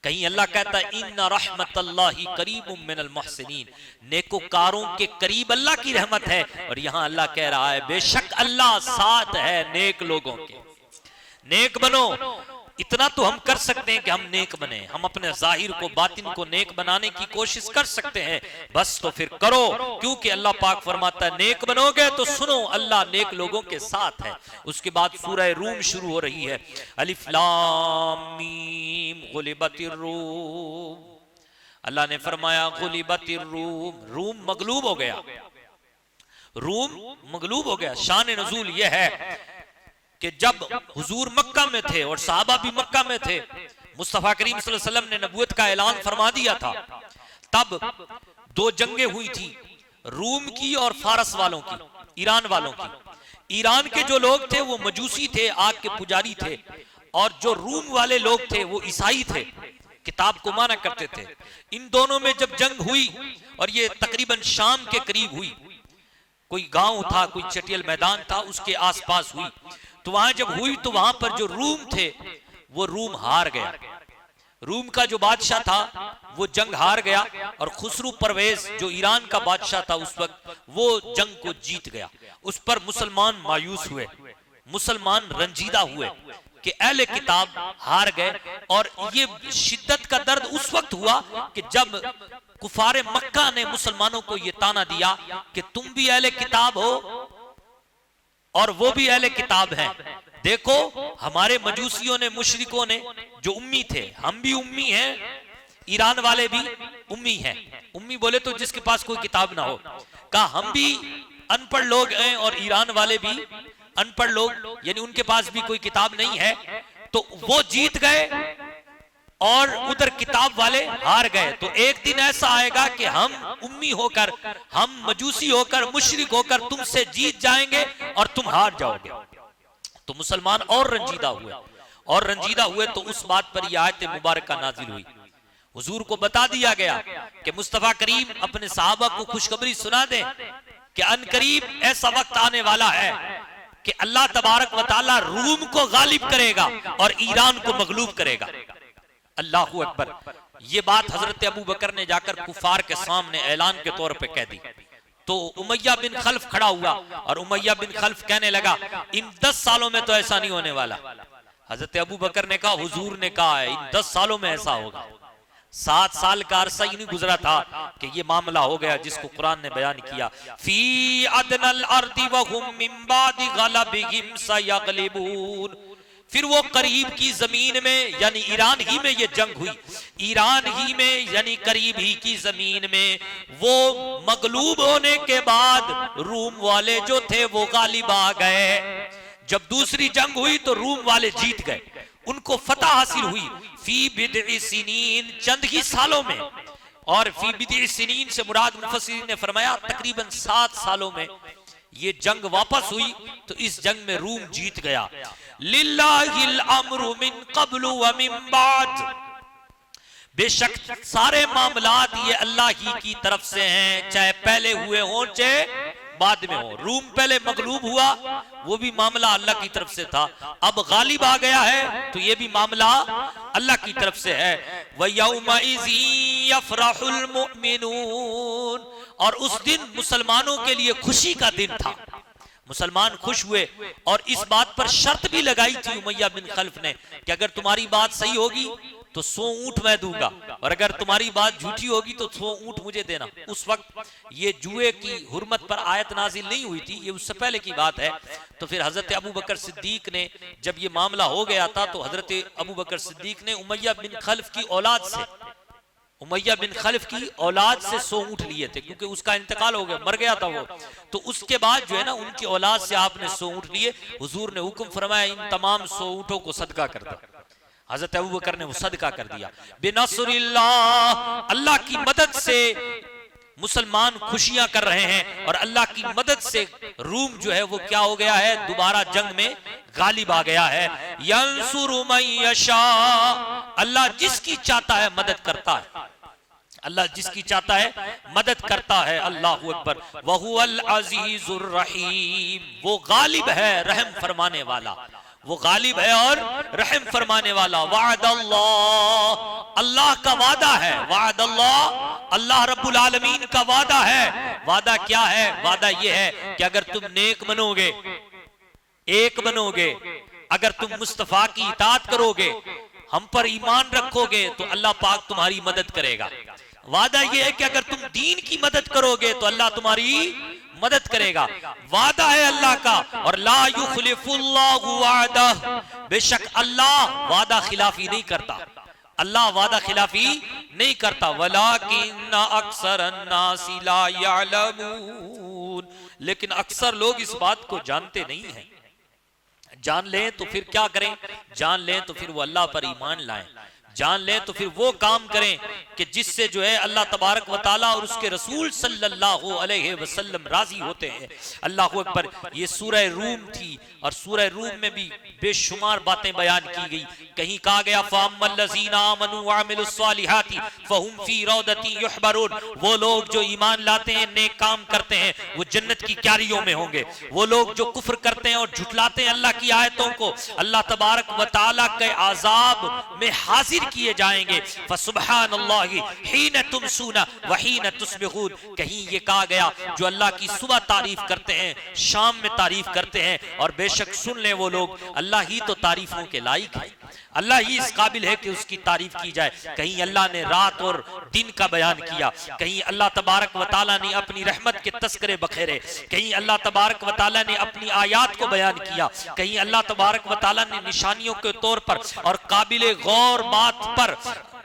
कहीं अल्लाह कहता है इन्ना रहमतल्लाहि करीबुम मिनल मुहसिनीन, नेकोकारों के करीब अल्लाह की रहमत है। और यहां अल्लाह कह रहा है बेशक अल्लाह साथ है नेक लोगों के। नेक बनो, इतना तो हम कर सकते हैं कि हम नेक बने, हम अपने जाहिर को बातिन को नेक बनाने की कोशिश कर सकते हैं, बस तो फिर करो, क्योंकि अल्लाह पाक फरमाता है नेक बनोगे तो सुनो अल्लाह नेक लोगों के साथ है। उसके बाद सूरह रूम शुरू हो रही है अलिफ लाम मीम गुलिबतिर रूम। अल्लाह ने फरमाया गुलिबतिर रूम, रूम मगलूब हो गया, रूम मगलूब हो गया। शान नज़ूल यह है कि जब हुजूर मक्का में थे और सहाबा भी मक्का में थे, मुस्तफा करीम सल्लल्लाहु अलैहि वसल्लम ने नबूवत का ऐलान फरमा दिया था, तब दो जंगें हुई थी रूम की और फारस वालों की, ईरान वालों की। ईरान के जो लोग थे वो मजूसी थे, आग के पुजारी थे, और जो रूम वाले लोग थे वो ईसाई थे, किताब को माना करते थे। इन दोनों में जब जंग हुई और ये तकरीबन शाम के करीब हुई, कोई गांव था कोई चटियल मैदान था उसके आसपास हुई, तो वहां जब हुई तो वहां पर जो रूम थे वो रूम हार गया। रूम का जो बादशाह था वो जंग हार गया और खुसरू परवेज जो ईरान का बादशाह था उस वक्त वो जंग को जीत गया। उस पर मुसलमान मायूस हुए, मुसलमान रंजीदा हुए कि अहले किताब हार गए। और ये शिद्दत का दर्द उस वक्त हुआ कि जब कुफारे मक्का ने मुसलमानों को ये ताना दिया कि तुम भी अहले किताब हो और वो भी अहले किताब हैं। देखो हमारे मजूसियों ने, मुशरिकों ने जो उम्मी थे, हम भी उम्मी हैं, ईरान वाले भी उम्मी हैं। उम्मी बोले तो जिसके पास कोई किताब ना हो, कहा हम भी अनपढ़ लोग हैं और ईरान वाले भी अनपढ़ लोग, यानी उनके पास भी कोई किताब नहीं है। तो वो जीत गए और उधर किताब वाले हार गए। तो एक दिन ऐसा आएगा कि हम उम्मी होकर, हम मजूसी होकर, मुशरिक होकर तुमसे जीत जाएंगे और तुम हार जाओगे। तो मुसलमान और रंजीदा हुए, और रंजीदा हुए तो उस बात पर यह आयत मुबारक नाजिल हुई। हुजूर को बता दिया गया कि मुस्तफा करीम अपने सहाबा को खुशखबरी सुना दें कि अनकरीब ऐसा वक्त आने वाला है कि अल्लाह तबारक व तआला रूम को गालिब करेगा और ईरान को मगलूब करेगा। अल्लाहू अकबर। ये बात हजरत अबू बकर ने जाकर कुफार के सामने ऐलान के तौर पे कह दी। तो उमैया बिन खल्फ खड़ा हुआ और उमैया बिन खल्फ कहने लगा इन 10 सालों में तो ऐसा नहीं होने वाला। हजरत अबू बकर ने कहा हुजूर ने कहा है इन 10 सालों में ऐसा होगा। 7 साल का अरसा ही नहीं गुजरा था कि ये मामला हो गया जिसको कुरान ने बयान किया। फी अदनल अर्दी व हुम मिन बादि गलबिहिम सयगलिबून। फिर वो करीब की जमीन में यानी ईरान ही में ये जंग हुई ईरान ही में यानी करीब ही की जमीन में वो मगलूब होने के बाद रूम वाले जो थे वो गालिब आ गए। जब दूसरी जंग हुई तो रूम वाले जीत गए, उनको फतह हासिल हुई फी बिद'i सिनीन, चंद ही सालों में। और फी बिद'i सिनीन से मुराद मुफस्सिरीन ने फरमाया तकरीबन 7 सालों में ये जंग वापस हुई। तो इस जंग में रूम जीत गया। लिल्लाहिल अम्रु मिन क़ब्लु व मिन बाद, बेशक सारे मामलात ये अल्लाह ही की तरफ से हैं, चाहे पहले हुए हों चाहे बाद में हो। रूम पहले मगलूब हुआ, वो भी मामला अल्लाह की तरफ से था, अब गालिब आ गया है तो ये भी मामला अल्लाह की तरफ से है। व यौमइज़ि यफ़रहुल मुमिनून, और उस दिन मुसलमानों के लिए खुशी का दिन था, मुसलमान खुश हुए। और इस बात पर शर्त भी लगाई थी उमैया बिन खल्फ ने कि अगर तुम्हारी बात सही होगी तो 100 ऊंट मैं दूंगा, और अगर तुम्हारी बात झूठी होगी तो 100 ऊंट मुझे देना। उस वक्त ये जुए की हुर्मत पर आयत नाजिल नहीं हुई थी, ये उससे पहले की बात है। तो फिर हजरत अबू बकर सिद्दीक ने जब ये मामला हो गया था तो हजरत अबू बकर सिद्दीक ने उमैया बिन खल्फ की औलाद से, उमैया बिन खल्फ की औलाद से 100 ऊंट लिए थे, क्योंकि उसका इंतकाल हो गया, मर गया था वो। तो उसके बाद जो है ना उनकी औलाद से आपने 100 ऊंट लिए। हुजूर ने हुक्म फरमाया इन तमाम 100 ऊंटों को सदका कर दो। हजरत अबू बकर ने वो सदका कर दिया। बिनसरिल्लाह, अल्लाह की मदद से मुसलमान खुशियां कर रहे हैं, और अल्लाह की मदद से रूम जो है वो क्या हो गया है, दोबारा जंग में गालिब आ गया है। यंसुरु मन यशा, अल्लाह जिसकी चाहता है मदद करता है, अल्लाह जिसकी चाहता है मदद करता है। अल्लाहु अकबर। वहुवल अजीजुर रहीम, वो गालिब है रहम फरमाने वाला, वो गालिब है और रहम फरमाने वाला। वादल्लाह, अल्लाह का वादा है, वादल्लाह, अल्लाह रब्बुल आलमीन का वादा है। वादा क्या है? वादा ये है कि अगर तुम नेक बनोगे, एक बनोगे, अगर तुम मुस्तफा की इताअत करोगे, हम पर ईमान रखोगे, तो अल्लाह पाक तुम्हारी मदद करेगा। वादा ये है कि अगर तुम दीन की मदद करोगे तो अल्लाह तुम्हारी मदद करेगा। वादा है अल्लाह का, और ला युखलिफुल्लाहु वादह, बेशक अल्लाह वादा खिलाफी नहीं करता, अल्लाह वादा खिलाफी नहीं करता। वलाकिन अक्सरन्नासी ला यअलमून, लेकिन अक्सर लोग इस बात को जानते नहीं हैं। जान लें तो फिर क्या करें? जान लें तो फिर वो अल्लाह पर ईमान लाएं, जान लें तो फिर वो काम करें कि जिससे जो है अल्लाह तबारक व ताला और उसके रसूल सल्लल्लाहु अलैहि वसल्लम राजी होते हैं। अल्लाहु अकबर। ये सूरह रूम थी, और सूरह रूम में भी बेशुमार बातें बयान की गई। कहीं कहा गया फअम्मल्लज़ीना आमनू व अमिलुस्सालिहाति फहुम फी रौदतिन युहबरून, वो लोग जो ईमान लाते हैं, नेक काम करते हैं, वो जन्नत की क्यारियों में होंगे। वो लोग जो कुफ्र करते हैं और झुठलाते हैं अल्लाह की आयतों को, अल्लाह तबारक व ताला के अजाब में हाजिर किए जाएंगे। फसुब्हानल्लाहि हीन तुमसूना व हीन तुस्बिहून, कहीं ये कहा गया जो अल्लाह की सुबह तारीफ करते हैं, शाम में तारीफ करते हैं, और बेशक सुन ले वो लोग, अल्लाह ही तो तारीफों के लायक है, अल्लाह ही इस काबिल है कि उसकी तारीफ की जाए। कहीं अल्लाह ने रात और दिन का बयान किया, कहीं अल्लाह तबारक व ताला ने अपनी रहमत के तस्करे बखेरे, कहीं अल्लाह तबारक व ताला ने अपनी आयात को बयान किया, कहीं अल्लाह तबारक व ताला ने निशानियों के तौर पर और काबिल गौर बात पर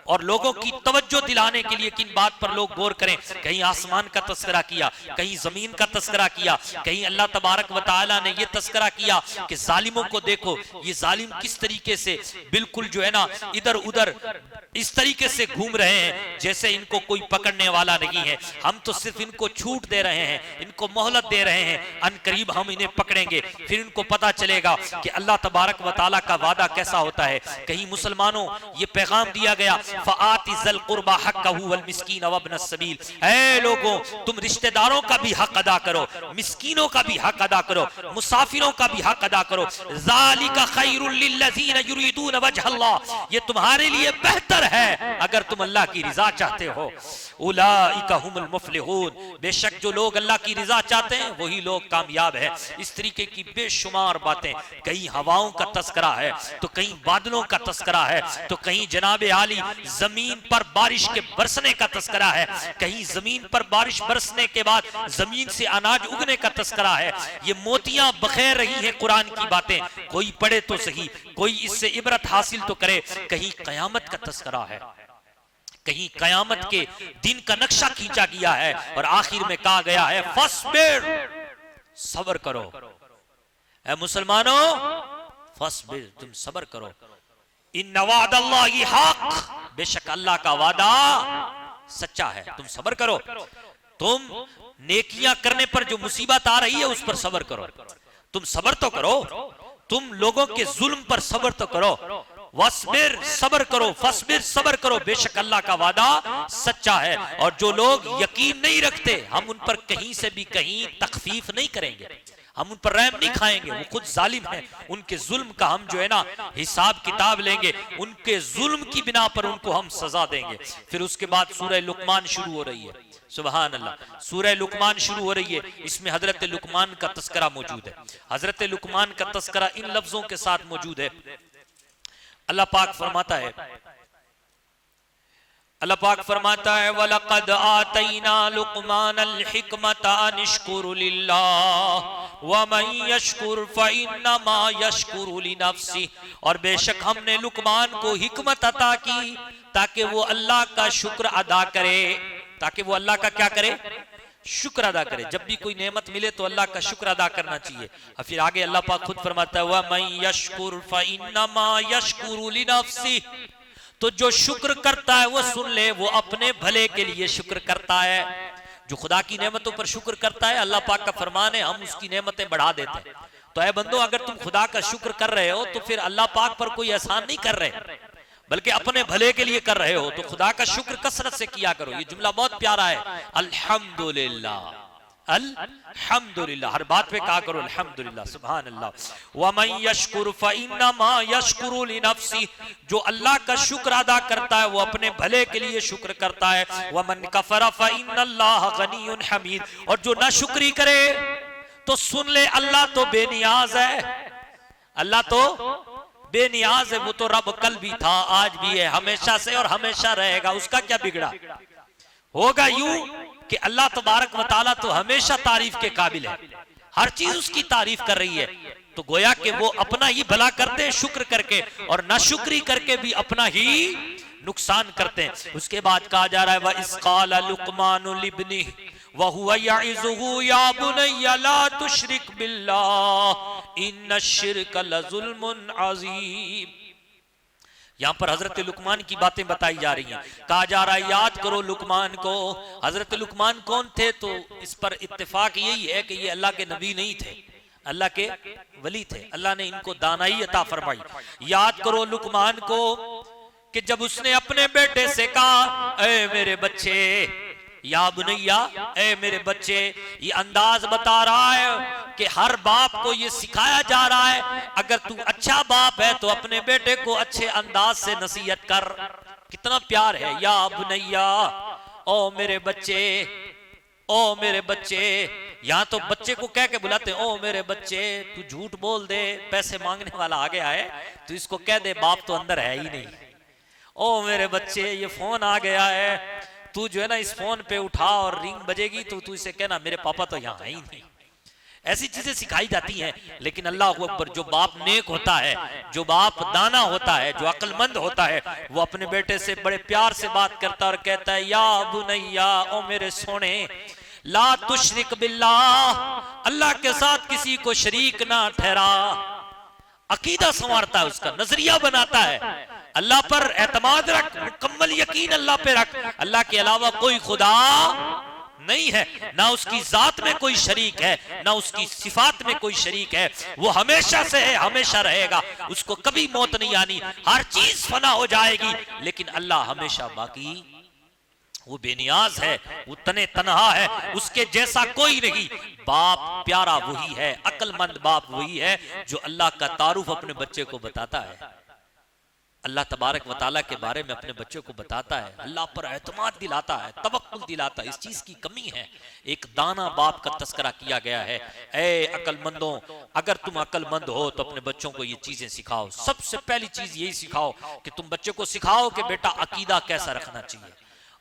और लोगों की तवज्जो दिलाने के लिए किन बात पर लोग गौर करें, कहीं आसमान का तस्करा किया, कहीं जमीन का तस्करा किया, कहीं अल्लाह तबारक व ताला ने यह तस्करा किया कि जालिमों को देखो, ये जालिम किस तरीके से बिल्कुल जो है ना इधर उधर इस तरीके से घूम रहे हैं जैसे इनको कोई पकड़ने वाला नहीं है। हम तो सिर्फ इनको छूट दे रहे हैं, इनको मोहलत दे रहे हैं, अनकरीब हम इन्हें पकड़ेंगे, फिर इनको पता चलेगा कि अल्लाह तबारक व ताला का वादा कैसा होता है। कहीं मुसलमानों ये पैगाम दिया गया फ़आति ज़ल क़ुरबा हक़्क़हु वल मिस्कीन व इब्न अस्सबील, ऐ लोगों तुम रिश्तेदारों का भी हक अदा करो, मिस्कीनों का भी हक अदा करो, मुसाफिरों का भी हक अदा करो। ज़ालिका खैरुल लिल्लज़ीना युरीदून वजहल्लाह, ये तुम्हारे लिए बेहतर है अगर तुम अल्लाह की रिजा चाहते हो। उलाइका हुमुल मुफ्लिहून, बेशक जो लोग अल्लाह की रिजा चाहते हैं वही लोग कामयाब है। इस तरीके की बेशुमार बातें, कहीं हवाओं का तस्करा है तो कहीं बादलों का तस्करा है, तो कहीं जनाब आली जमीन पर बारिश के बरसने का तस्करा है, कहीं जमीन पर बारिश बरसने के बाद जमीन से अनाज उगने का तस्करा है। ये मोतियां बखेर रही हैं कुरान की बातें, कोई पढ़े तो सही, कोई इससे इबरत हासिल तो करे। कहीं कयामत का तस्करा है, कहीं कयामत के दिन का नक्शा खींचा गया है और आखिर में कहा गया है फस्बिर, सब्र करो। ऐ मुसलमानों, फस्बिर, तुम सब्र करो। इन्ना वादल्लाहि हक, बेशक अल्लाह का वादा सच्चा है, तुम सब्र करो। तुम नेकियां करने पर जो मुसीबत आ रही है उस पर सब्र करो, तुम सब्र तो करो। तुम लोगों के जुल्म पर सब्र तो करो। वस्बिर, सब्र करो। फस्बिर, सब्र करो, बेशक अल्लाह का वादा सच्चा है। और जो लोग यकीन नहीं रखते, हम उन पर कहीं से भी कहीं तखफीफ नहीं करेंगे, हम उन पर रहम नहीं खाएंगे। वो खुद जालिम है, उनके जुल्म का हम जो है ना हिसाब किताब लेंगे, उनके जुल्म की बिना पर उनको हम सजा देंगे। फिर उसके बाद सूरह लुकमान शुरू हो रही है। सुभान अल्लाह, सूरह लुकमान शुरू हो रही है। इसमें हजरत लुकमान का तस्करा मौजूद है। हजरत लुकमान का तस्करा इन लफ्जों के साथ मौजूद है। अल्लाह पाक फरमाता है, अल्लाह पाक फरमाता है वलक़द आतैना लुक़मानल हिकमता अनिश्कुर लिल्लाह व मन यशकुर फ़इन्नमा यशकुरु लिनफ्सिही। और बेशक हमने लुकमान को हिकमत अता की ताकि वो अल्लाह का शुक्र अदा करे, ताकि वो अल्लाह का क्या करे, शुक्र अदा करे। जब भी कोई नेमत मिले तो अल्लाह का शुक्र अदा करना चाहिए। और फिर आगे अल्लाह पाक खुद फरमाता है व मन यशकुर फ़इन्नमा यशकुरु लिनफ्सिही। तो जो शुक्र करता है वो सुन ले, वो अपने भले के लिए शुक्र करता है। जो खुदा की नेमतों पर शुक्र करता है, अल्लाह पाक का फरमान है, हम उसकी नेमतें बढ़ा देते हैं। तो ऐ बंदो, अगर तुम खुदा का शुक्र कर रहे हो तो फिर अल्लाह पाक पर कोई एहसान नहीं कर रहे, बल्कि अपने भले के लिए कर रहे हो। तो खुदा का शुक्र कसरत से किया करो। ये जुमला बहुत प्यारा है, अल्हम्दुलिल्लाह, अल्हम्दुलिल्लाह। हर बात पे कहा करो अल्हम्दुलिल्लाह, सुभान अल्लाह। व मन यशकुर फ़इन्नमा यशकुरु लिनफ्सिही। जो अल्लाह का शुक्र अदा करता है वो अपने भले के लिए शुक्र करता है। व मन कफ़र फ़इन्नल्लाह गनियुन हमीद। और जो नाशुक्री करे तो सुन ले, अल्लाह तो बेनियाज है, अल्लाह तो बेनियाज है। वो तो रब कल भी था, आज भी है, हमेशा से और हमेशा रहेगा। उसका क्या बिगड़ा? होगा यूं कि अल्लाह तबारक व तआला तो हमेशा तारीफ के काबिल है, हर चीज उसकी तारीफ कर रही है। तो गोया कि वो अपना ही भला करते हैं शुक्र करके, और नाशुक्री करके भी अपना ही नुकसान करते हैं। उसके बाद कहा जा रहा है व इज़ क़ाल लुक़मानु लिब्निही व हुवा यइज़ुहु या बुनय्या ला तुश्रिक बिल्लाह इन्नश्शिर्क लज़ुल्मुन अज़ीम। यहां पर हजरत लुकमान की बातें बताई जा रही हैं। कहा जा रहा है याद करो लुकमान को। हजरत लुकमान कौन थे? तो इस पर इत्तेफाक यही है कि ये अल्लाह के नबी नहीं थे, अल्लाह के वली थे। अल्लाह ने इनको दानाई अता फरमाई। याद करो लुकमान को कि जब उसने अपने बेटे से कहा ऐ मेरे बच्चे, या बुनैया, ऐ मेरे बच्चे। ये अंदाज बता रहा है कि हर बाप को ये सिखाया जा रहा है, अगर तू अच्छा बाप है तो अपने बेटे को अच्छे अंदाज से नसीहत कर। कितना प्यार है, या बुनैया, ओ मेरे बच्चे, ओ मेरे बच्चे। यहाँ तो बच्चे को कह के बुलाते, ओ मेरे बच्चे। तू झूठ बोल दे, पैसे मांगने वाला आ गया है, तो इसको कह दे बाप तो अंदर है ही नहीं। ओ मेरे बच्चे, ये फोन आ गया है, तू जो है ना इस फोन पे उठा और रिंग बजेगी तो तू इसे कहना मेरे पापा तो यहाँ है ही नहीं। ऐसी चीजें सिखाई जाती हैं। लेकिन अल्लाह अकबर, जो बाप नेक होता है, जो बाप दाना होता है, जो अक्लमंद होता है, वो अपने बेटे से बड़े प्यार से बात करता और कहता है या बुनैया, ओ मेरे सोने, ला तुश्रिक बिल्लाह, अल्लाह के साथ किसी को शरीक ना ठहरा। अकीदा संवारता है, उसका नजरिया बनाता है, अल्लाह पर एतमाद रख, मुकम्मल यकीन अल्लाह पे रख। अल्लाह के अलावा कोई खुदा नहीं है, ना उसकी जात में कोई शरीक है, ना उसकी सिफात में कोई शरीक है। वो हमेशा से है, हमेशा रहेगा, उसको कभी मौत नहीं आनी। हर चीज फना हो जाएगी लेकिन अल्लाह हमेशा बाकी। वो बेनियाज है, वो तने तनहा है, उसके जैसा कोई नहीं। बाप प्यारा वही है, अक्लमंद बाप वही है जो अल्लाह का तारुफ अपने बच्चे को बताता है, अल्लाह तबारक व तआला के बारे में अपने बच्चों को बताता है, अल्लाह पर एतमाद दिलाता है, तवक्कुल दिलाता है। इस चीज की कमी है। एक दाना बाप का तस्करा किया गया है। ऐ अक्लमंदों, अगर तुम अक्लमंद हो तो अपने बच्चों को ये चीजें सिखाओ। सबसे पहली चीज यही सिखाओ कि तुम बच्चे को सिखाओ कि बेटा अकीदा कैसा रखना चाहिए,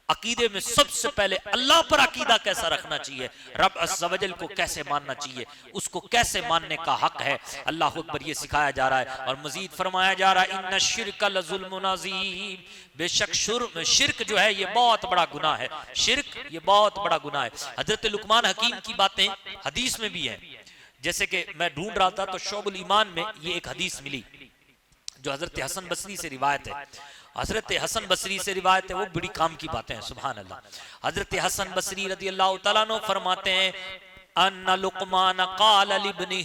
अकीदे में सबसे पहले अल्लाह पर अकीदा कैसा रखना चाहिए, रब अज़्ज़ व जल को कैसे मानना चाहिए, उसको कैसे मानने का हक है, अल्लाह अकबर ये सिखाया जा रहा है। और मजीद फरमाया जा रहा है इन्ना शिर्क लज़ुल्मुन अज़ीम, बेशक शिर्क जो है ये बहुत बड़ा गुनाह है, शिर्क ये बहुत बड़ा गुनाह है। हजरत लुकमान हकीम की बातें हदीस में भी है, जैसे कि मैं ढूंढ रहा था तो शोबुल ईमान में ये एक हदीस मिली जो हजरत हसन बसरी से रिवायत है। हजरत हसन बसरी से रिवायत है, वो बड़ी काम की बातें हैं, सुभान अल्लाह। हजरत हसन बसरी रज़ी अल्लाह तआला अन्हु फरमाते हैं अन्ना लुकमान क़ाल लिब्नी,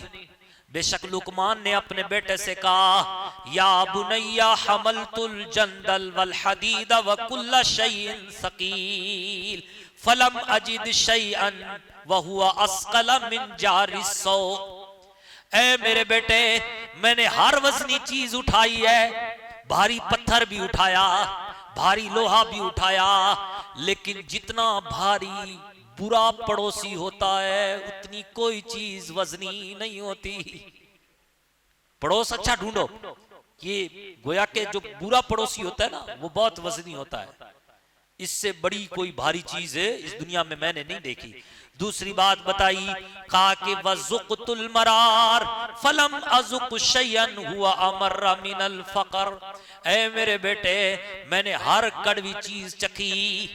बेशक लुकमान ने अपने बेटे से कहा या बुनैया हमलतुल जंदल वल हदीद व कुल्ल शैइन सकील फलम अजिद शैअन व हुवा अस्क़ल मिन जारिस्सौ। ऐ मेरे बेटे, मैंने हर वजनी चीज उठाई है, भारी पत्थर भी उठाया, भारी लोहा भी उठाया, लेकिन जितना भारी बुरा पड़ोसी होता है उतनी कोई चीज वजनी नहीं होती। पड़ोस अच्छा ढूंढो, ये गोया के जो बुरा पड़ोसी होता है ना वो बहुत वजनी होता है, इससे बड़ी कोई भारी चीज है इस दुनिया में मैंने नहीं देखी। दूसरी बात बताई कहा कि वज़ुक़तुल मरार फलम अज़ुक़ शैअन हुआ अमर्रा मिनल फ़क़र। ऐ मेरे बेटे, मैंने हर कड़वी चीज चखी।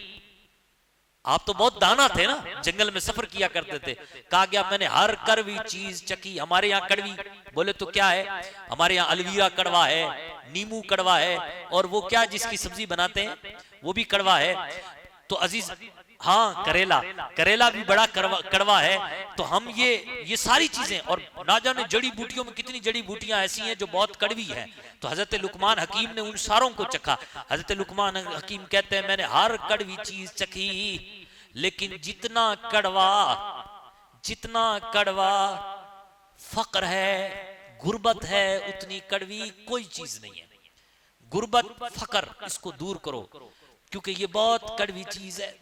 आप तो बहुत दाना थे ना, जंगल में सफर किया करते थे। कहा गया मैंने हर कड़वी चीज चखी। हमारे यहाँ कड़वी बोले तो क्या है, हमारे यहाँ अलवीरा कड़वा है, नींबू कड़वा है, और वो क्या जिसकी सब्जी बनाते हैं वो भी कड़वा है। तो अजीज हाँ, करेला भी बड़ा कड़वा है। तो हम ये सारी चीजें, और ना जाने जड़ी बूटियों में कितनी जड़ी बूटियां ऐसी हैं जो बहुत कड़वी हैं। तो हजरत लुकमान हकीम ने उन सारों को चखा। हजरत लुकमान हकीम कहते हैं मैंने हर कड़वी चीज चखी, लेकिन जितना कड़वा फक्र है, गुर्बत है, उतनी कड़वी कोई चीज नहीं है। गुर्बत फक्र इसको दूर करो, क्योंकि ये बहुत कड़वी चीज है।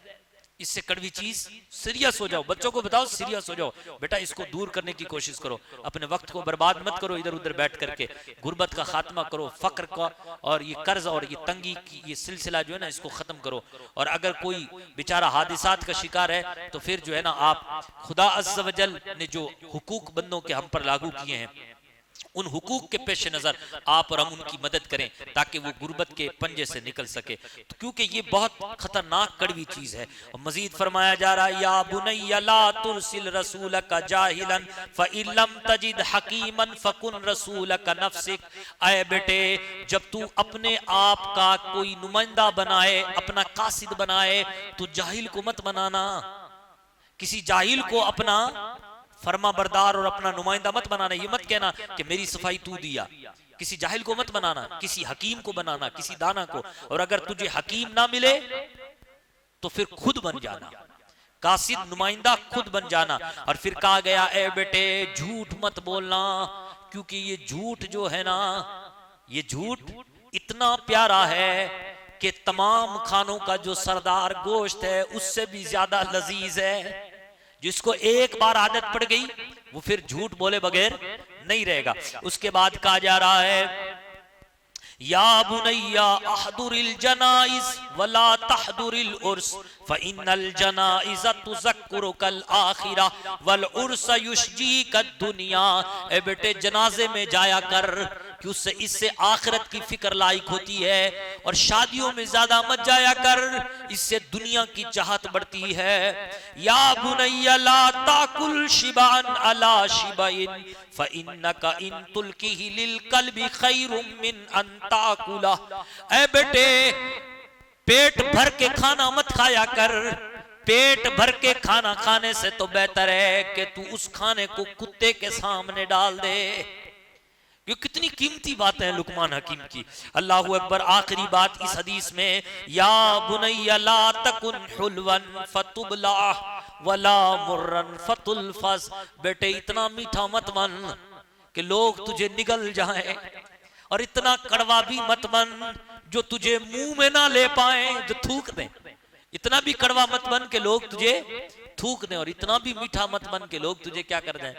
इससे कड़वी चीज सीरियस हो जाओ, बच्चों को बताओ सीरियस हो जाओ, बेटा इसको दूर करने की कोशिश करो, अपने वक्त को बर्बाद मत करो इधर उधर बैठ करके। गुर्बत का खात्मा करो, फक्र का और ये कर्ज और ये तंगी की ये सिलसिला जो है ना इसको खत्म करो। और अगर कोई बेचारा हादिसात का शिकार है तो फिर जो है ना आप खुदा अज़्ज़ व जल ने जो हुकूक बंदों के हम पर लागू किए हैं उन हुकूक के पेश नजर आप और हम उनकी मदद करें ताकि वो गुर्बत के पंजे से निकल सके, तो क्योंकि ये बहुत खतरनाक कड़वी चीज है। और मजीद फरमाया जा रहा है या बुनैया ला तुरसिल रसूलका जाहिलन फइल्लम तजिद हकीमन फकुन रसूलका नफ्सिक। ऐ बेटे, जब तू अपने आप का कोई नुमाइंदा बनाए, अपना कासिद बनाए, तो जाहिल को मत बनाना। किसी जाहिल को अपना फरमा बरदार और अपना नुमाइंदा मत बनाना। ये मत कहना कि मेरी सफाई तू दिया। किसी जाहिल को मत बनाना, किसी हकीम को बनाना, किसी दाना को। और अगर तुझे हकीम ना मिले तो फिर खुद बन जाना, कासिद नुमाइंदा खुद बन जाना। और फिर कहा गया ए बेटे झूठ मत बोलना, क्योंकि ये झूठ जो है ना, ये झूठ इतना प्यारा है कि तमाम खानों का जो सरदार गोश्त है उससे भी ज्यादा लजीज है। जिसको एक बार आदत पड़ गई वो फिर झूठ बोले बगैर नहीं रहेगा। उसके बाद कहा जा रहा है या बुनैया अहदुरिल जनाइज वला तहदुरिल उर्स फइन्नल जनाइज तुज़क्कुरुकल आखिरा वल उर्स युशजीकद दुनिया। ए बेटे जनाजे में जाया कर, कि उससे इससे आखिरत की फिक्र लायक होती है। और शादियों में ज्यादा मत जाया कर, इससे दुनिया की चाहत बढ़ती है। या बुनैया ला ताकुल शिबान अला शिबाइन फइन्नका इन तुल्किही लिल कल्बि खैरुम मिन अन ताकुला। ए बेटे पेट भर के खाना मत खाया कर, पेट भर के खाना खाने से तो बेहतर है कि तू उस खाने को कुत्ते के सामने डाल दे। ये कितनी कीमती बात है लुकमान हकीम की। अल्लाह अकबर। आखिरी बात इस हदीस में या बुनैया ला तकुन हुलवन फतुबला वला मुर्रन फतुलफस। बेटे इतना मीठा मत बन कि लोग तुझे निगल जाएं, और इतना कड़वा भी मत बन जो तुझे मुंह में ना ले पाए, जो थूक दें। इतना भी कड़वा मत बन के लोग तुझे थूक दें, और इतना भी मीठा मत बन के लोग तुझे क्या कर दें,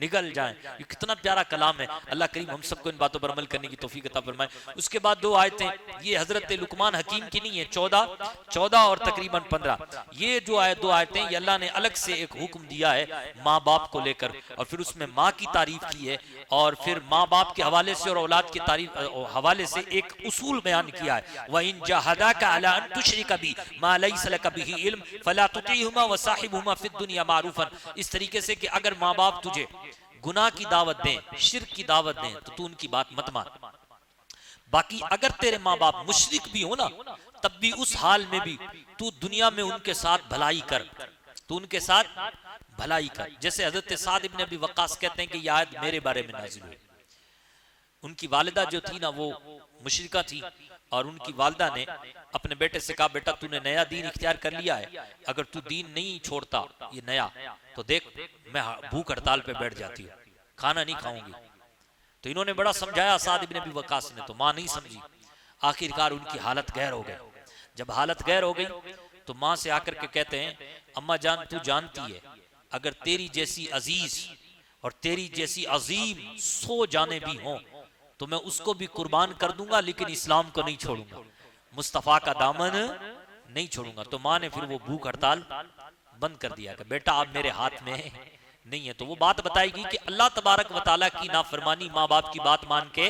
निगल जाएं। ये कितना प्यारा कलाम है। अल्लाह करीम हम सबको इन बातों पर अमल करने की तौफीक अता फरमाए। उसके बाद दो आयतें, ये हजरत लुकमान हकीम की नहीं है, 14 और तकरीबन 15, ये जो दो आयतें, ये अल्लाह ने अलग से एक हुक्म दिया है माँ बाप को लेकर, और फिर उसमें माँ की तारीफ की है, और फिर माँ बाप के हवाले से और औलाद की तारीफ हवाले से एक उसूल बयान किया है। व इन जहदाका अला अन तुशरिका बी मा लैसा लका बिही इल्म फला तुतीहुमा व साहिबहुमा फिद दुनिया मारूफन। इस तरीके से कि अगर माँ बाप तुझे गुनाह की दावत दें, शिर्क की दावत दें, तो तू उनकी बात मत मान। बाकी अगर तेरे माँ बाप मुशरिक भी हो ना, तब भी उस हाल में भी तू दुनिया में उनके साथ भलाई कर, तू उनके साथ भलाई कर। जैसे हजरत साद इब्न अबी वक्कास कहते हैं कि यह आयत मेरे बारे में नाजिल हुई। उनकी वालिदा जो थी ना वो मुशरिका थी, और उनकी वालिदा ने अपने बेटे से कहा, बेटा तूने नया दीन इख्तियार कर लिया है, अगर तू दीन नहीं छोड़ता ये नया, तो देख मैं भूख हड़ताल पे बैठ जाती हूँ, खाना नहीं खाऊंगी। तो इन्होंने बड़ा समझाया साद इब्न अबी वक्कास ने, तो माँ नहीं समझी। आखिरकार उनकी हालत गैर हो गई। जब हालत गैर हो गई तो माँ से आकर के कहते हैं, अम्मा जान तू जानती है अगर तेरी जैसी अजीज और तेरी जैसी अजीम 100 जाने भी हों तो मैं उसको भी कुर्बान कर दूंगा, लेकिन इस्लाम को नहीं छोड़ूंगा, मुस्तफा का दामन नहीं छोड़ूंगा। तो माँ ने फिर वो भूख हड़ताल बंद कर दिया कि बेटा आप मेरे हाथ में नहीं है। तो वो बात बताएगी कि अल्लाह तबारक व तआला की नाफरमानी माँ बाप की बात मान के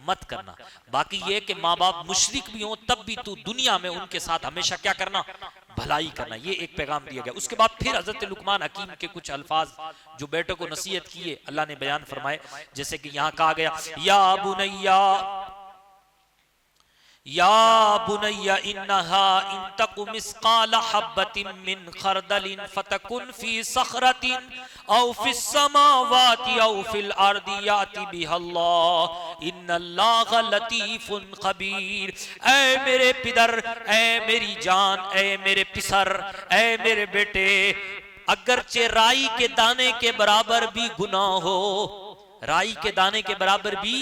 मत करना। बाकी ये कि माँ बाप मुशरिक भी हों तब भी तू दुनिया में उनके साथ हमेशा क्या करना, भलाई करना। ये एक पैगाम दिया गया। उसके बाद फिर हजरत लुकमान हकीम के कुछ अल्फाज जो बेटों को नसीहत किए अल्लाह ने बयान फरमाए। जैसे कि यहाँ कहा गया, या बुनैया इन्नहा इन तकु मिस्काल हब्बतिन मिन खरदलिन फतकुन फी सखरतिन औ फिस समावाति औ फिल अर्दि याति बिहल्लाह इन्नल्लाह लतीफुन खबीर। ऐ मेरे पिदर, ऐ मेरी जान, ऐ मेरे पिसर, ऐ मेरे बेटे, अगरचे राई के दाने के बराबर भी गुनाह हो, राई के दाने के बराबर भी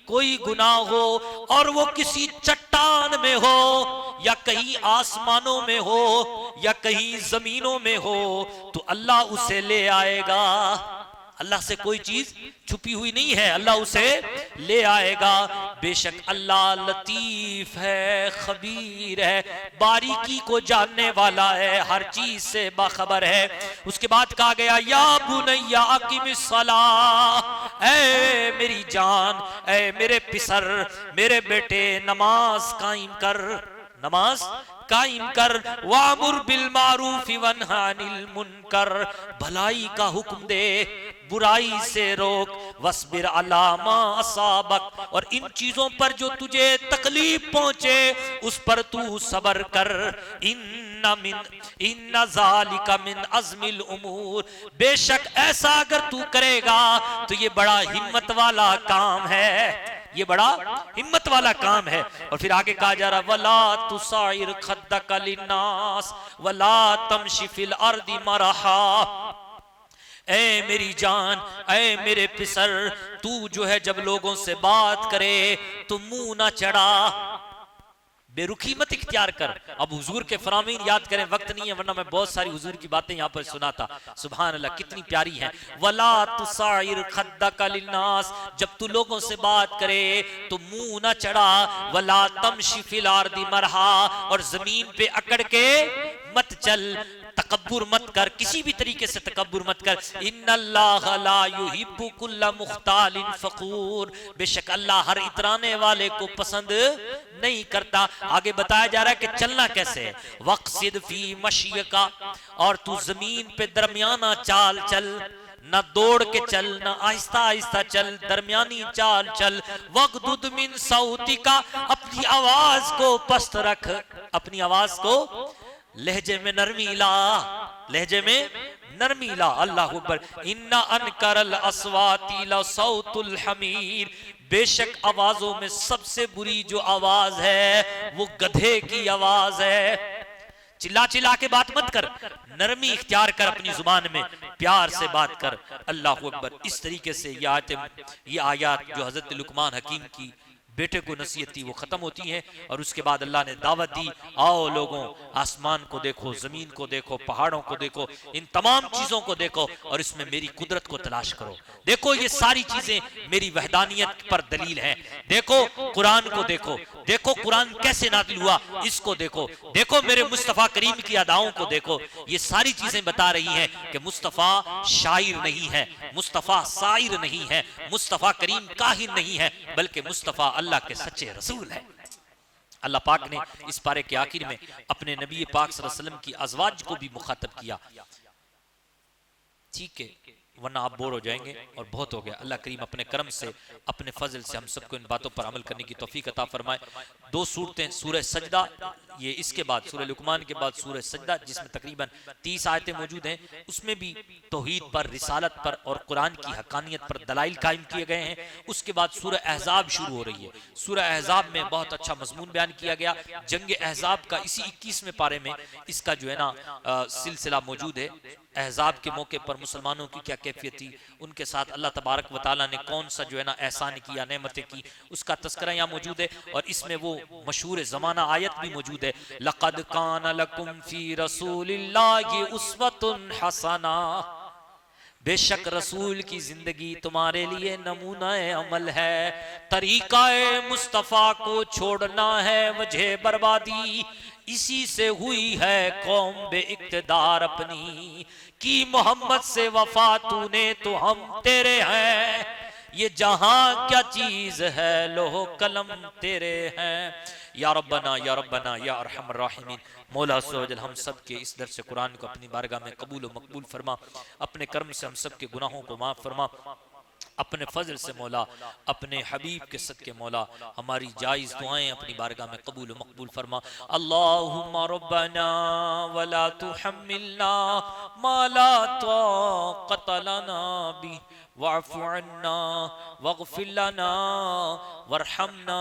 कोई गुनाह हो, और वो किसी चट्टान में हो या कहीं आसमानों में हो या कहीं जमीनों में हो, तो अल्लाह उसे ले आएगा। अल्लाह से कोई चीज छुपी हुई नहीं है, अल्लाह उसे ले आएगा। बेशक अल्लाह लतीफ है, खबीर है, बारीकी को जानने वाला है, हर चीज से बाखबर है। उसके बाद कहा गया, या बुनैया अकीमिस सलाह, ऐ मेरी जान, ऐ मेरे पिसर, मेरे बेटे, नमाज कायम कर, नमाज कायम कर। वामुर बिल मारूफ वन्हा अनिल मुनकर, भलाई का हुक्म दे, बुराई से रोक। वस्बिर अला मा असाबक, और इन चीजों पर जो तुझे तकलीफ पहुंचे उस पर तू सबर कर। इन्ना ज़ालिका मिन अज़्मिल उमूर, बेशक ऐसा अगर तू करेगा तो ये बड़ा हिम्मत वाला काम है, ये बड़ा हिम्मत वाला काम है। और फिर आगे कहा जा रहा, वला तुसाइर खद्दका लिन्नास वला तमशी फिल अर्दि मरहा। ऐ मेरी जान, ऐ मेरे पिसर, तू जो है जब लोगों से बात करे तो मुंह ना चढ़ा, बेरुखी मत इख्तियार कर। अब हुजूर के फरामीन याद करें, वक्त नहीं है वरना मैं बहुत सारी हुजूर की बातें यहाँ पर सुनाता। सुभान अल्लाह, कितनी प्यारी है। वला तुसाइर खद्दका लिन्नास, जब तू लोगों से बात करे तो मुंह ना चढ़ा। वला तमशी फिल अर्दि मरहा, और जमीन पे अकड़ के मत चल, तकब्बुर मत कर, किसी भी तरीके से तकब्बुर मत कर। इन्नल्लाह ला युहिब्बु कुल्ला मुख्तालिन फखूर, बेशक अल्लाह हर इतराने वाले को पसंद नहीं करता। आगे बताया जा रहा है कि चलना कैसे है। वक़्सिद फी मशियका, और तू जमीन पे दरमियाना चाल चल, न दौड़ के चल, न आहिस्ता आहिस्ता चल, दरमियानी चाल चल। वग़्दुद मिन सौतिका, अपनी आवाज को पस्त रख, अपनी आवाज को लहजे में नरमी ला, लहजे में नरमी ला। अल्लाह अकबर। इन्ना अनकरल अस्वाती ला सौतुल हमीर, बेशक आवाजों में सबसे बुरी जो आवाज है वो गधे की आवाज है। चिल्ला चिल्ला के बात मत कर, नरमी इख्तियार कर, अपनी जुबान में प्यार से बात कर। अल्लाह अकबर। इस तरीके से ये आयत जो हजरत लुकमान हकीम की बेटे को नसीहत थी वो खत्म होती है। और उसके बाद अल्लाह ने दावत दी, आओ लोगों, आसमान को देखो, जमीन को देखो, पहाड़ों को देखो, इन तमाम चीजों को देखो और इसमें मेरी कुदरत को तलाश करो। देखो ये सारी चीजें मेरी वहदानियत पर दलील हैं। देखो कुरान को देखो, देखो कुरान कैसे नाज़िल हुआ इसको देखो, देखो मेरे मुस्तफा करीम की अदाओं को देखो। ये सारी चीजें बता रही हैं कि मुस्तफा शायर नहीं है, मुस्तफा शायर नहीं है, मुस्तफा करीम काहिन नहीं है, बल्कि मुस्तफा अल्लाह के सच्चे रसूल है। अल्लाह पाक ने इस पारे के आखिर में अपने नबी पाक सल्लल्लाहु अलैहि वसल्लम की अज़वाज को भी मुखातब किया। ठीक है, वरना आप बोर हो जाएंगे और बहुत हो गया। अल्लाह करीम अपने करम से, अपने फजल से हम सबको इन बातों पर अमल करने की तौफीक अता फरमाए। दो सूरतें, सूरह सजदा, ये इसके बाद सूरह लुकमान के बाद सूरह सजदा, जिसमें तकरीबन 30 आयतें मौजूद हैं, उसमें भी तौहीद पर, रिसालत पर और कुरान की हकानियत पर दलाइल कायम किए गए हैं। उसके बाद सूरह अहज़ाब शुरू हो रही है। सूरह अहज़ाब में बहुत अच्छा मज़मून बयान किया गया। जंग अहज़ाब का इसी 21वें पारे में इसका जो है ना सिलसिला मौजूद है। अहज़ाब के मौके पर मुसलमानों की क्या कैफियत थी, उनके साथ अल्लाह तबारक व तआला ने कौन सा जो है ना एहसान किया, नेमतें की, उसका तस्करा यहाँ मौजूद है। और इसमें वो मशहूर ज़माना आयत भी मौजूद है, लक़द कान लकुम फ़ी रसूलिल्लाहि उस्वतुन हसना, बेशक रसूल की जिंदगी तुम्हारे लिए नमूना अमल है। तरीका मुस्तफ़ा को छोड़ना है वजह बर्बादी, इसी से हुई है कौम बे इक़्तिदार अपनी, की मोहम्मद से वफा तूने तो हम तेरे हैं, ये जहां क्या चीज है लोह कलम तेरे हैं। या रब्बना या रब्बना या अरहमर राहिमीन, मौला सवजल हम सब के इस दर्स कुरान को अपनी बारगाह में कबूल व मकबूल फरमा, अपने कर्म से हम सब के गुनाहों को माफ फरमा, अपने फजल से मौला, अपने हबीब के सदके मौला हमारी जायज़ दुआएं अपनी बारगाह में कबूल व मकबूल फरमा। अल्लाहुम्मा रब्बना वला तुहम्मिलना मा ला ताक़त लना बिही वअफ़ु अन्ना वग़फ़िर लना वरहमना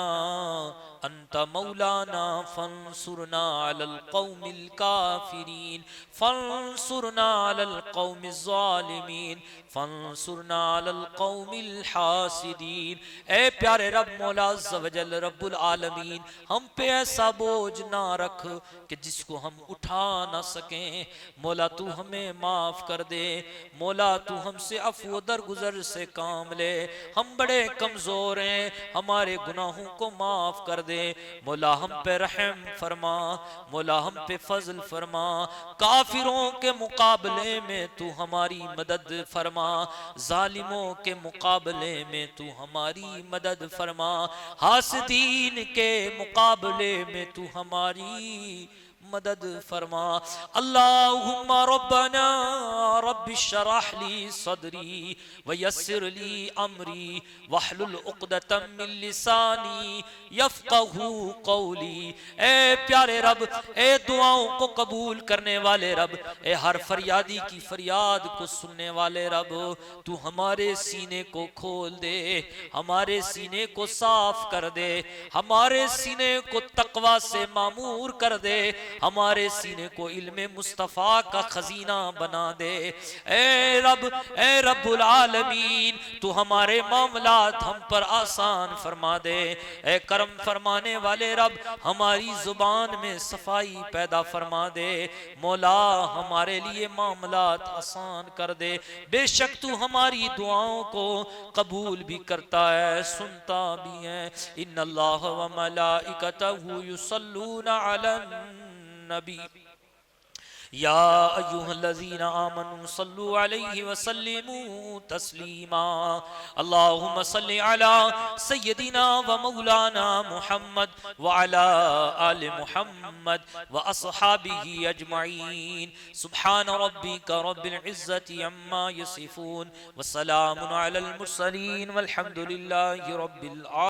अंत मौलाना फंसुरना अलल कौमिल काफिरीन, फंसुरना अलल कौमिज़ ज़ालिमीन, फंसुरना अलल कौमिल हासिदीन। ए प्यारे रब मौला अज़्ज़ व जल रब्बुल आलमीन, हम पे ऐसा बोझ ना रख कि जिसको हम उठा ना सकें। मौला तू हमें माफ कर दे, मौला तू हमसे अफ़्व दरगुज़र से काम ले, हम बड़े कमज़ोर हैं, हमारे गुनाहों को माफ कर दे। मौला हम पे रहम फरमा, मौला हम पे फजल फरमा, काफिरों के मुकाबले में तू हमारी मदद फरमा, जालिमों के मुकाबले में तू हमारी मदद फरमा, हासिदीन के मुकाबले में तू हमारी मदद फरमा। अल्लाहुम्मा रब्बना रब्बिश्रह ली सदरी व यस्सिर ली अमरी वहलुल उक़दतम मिन लिसानी यफ़क़हू क़ौली। ए प्यारे रब, ए दुआओं को कबूल करने वाले रब, ए हर फरियादी की फरियाद को सुनने वाले रब, तू हमारे सीने को खोल दे, हमारे सीने को साफ कर दे, हमारे सीने को तक़वा से मामूर कर दे, हमारे सीने को इल्मे मुस्तफ़ा का खजीना बना दे। ए रब्बुल आलमीन, तू हमारे मामलात हम पर आसान फरमा दे। ए करम फरमाने वाले रब, हमारी जुबान में सफाई पैदा फरमा दे। मौला हमारे लिए मामलात आसान कर दे। बेशक तू हमारी दुआओं को कबूल भी करता है, सुनता भी है। इन्नल्लाह व मलाइकतहू युसल्लूना अलन नबी या अय्युहल्लज़ीना आमनू सल्लु अलैहि व सल्लिमू तस्लीमा। अल्लाहुम्मा सल्लि अला सय्यदिना व मौलाना मुहम्मद व अला आलि मुहम्मद व अस्हाबिही अजमईन। सुब्हान रब्बिका रब्बिल इज़्ज़ति अम्मा यसिफून व सलामुन अलल मुरसलीन वल्हम्दुलिल्लाहि रब्बिल आलमीन।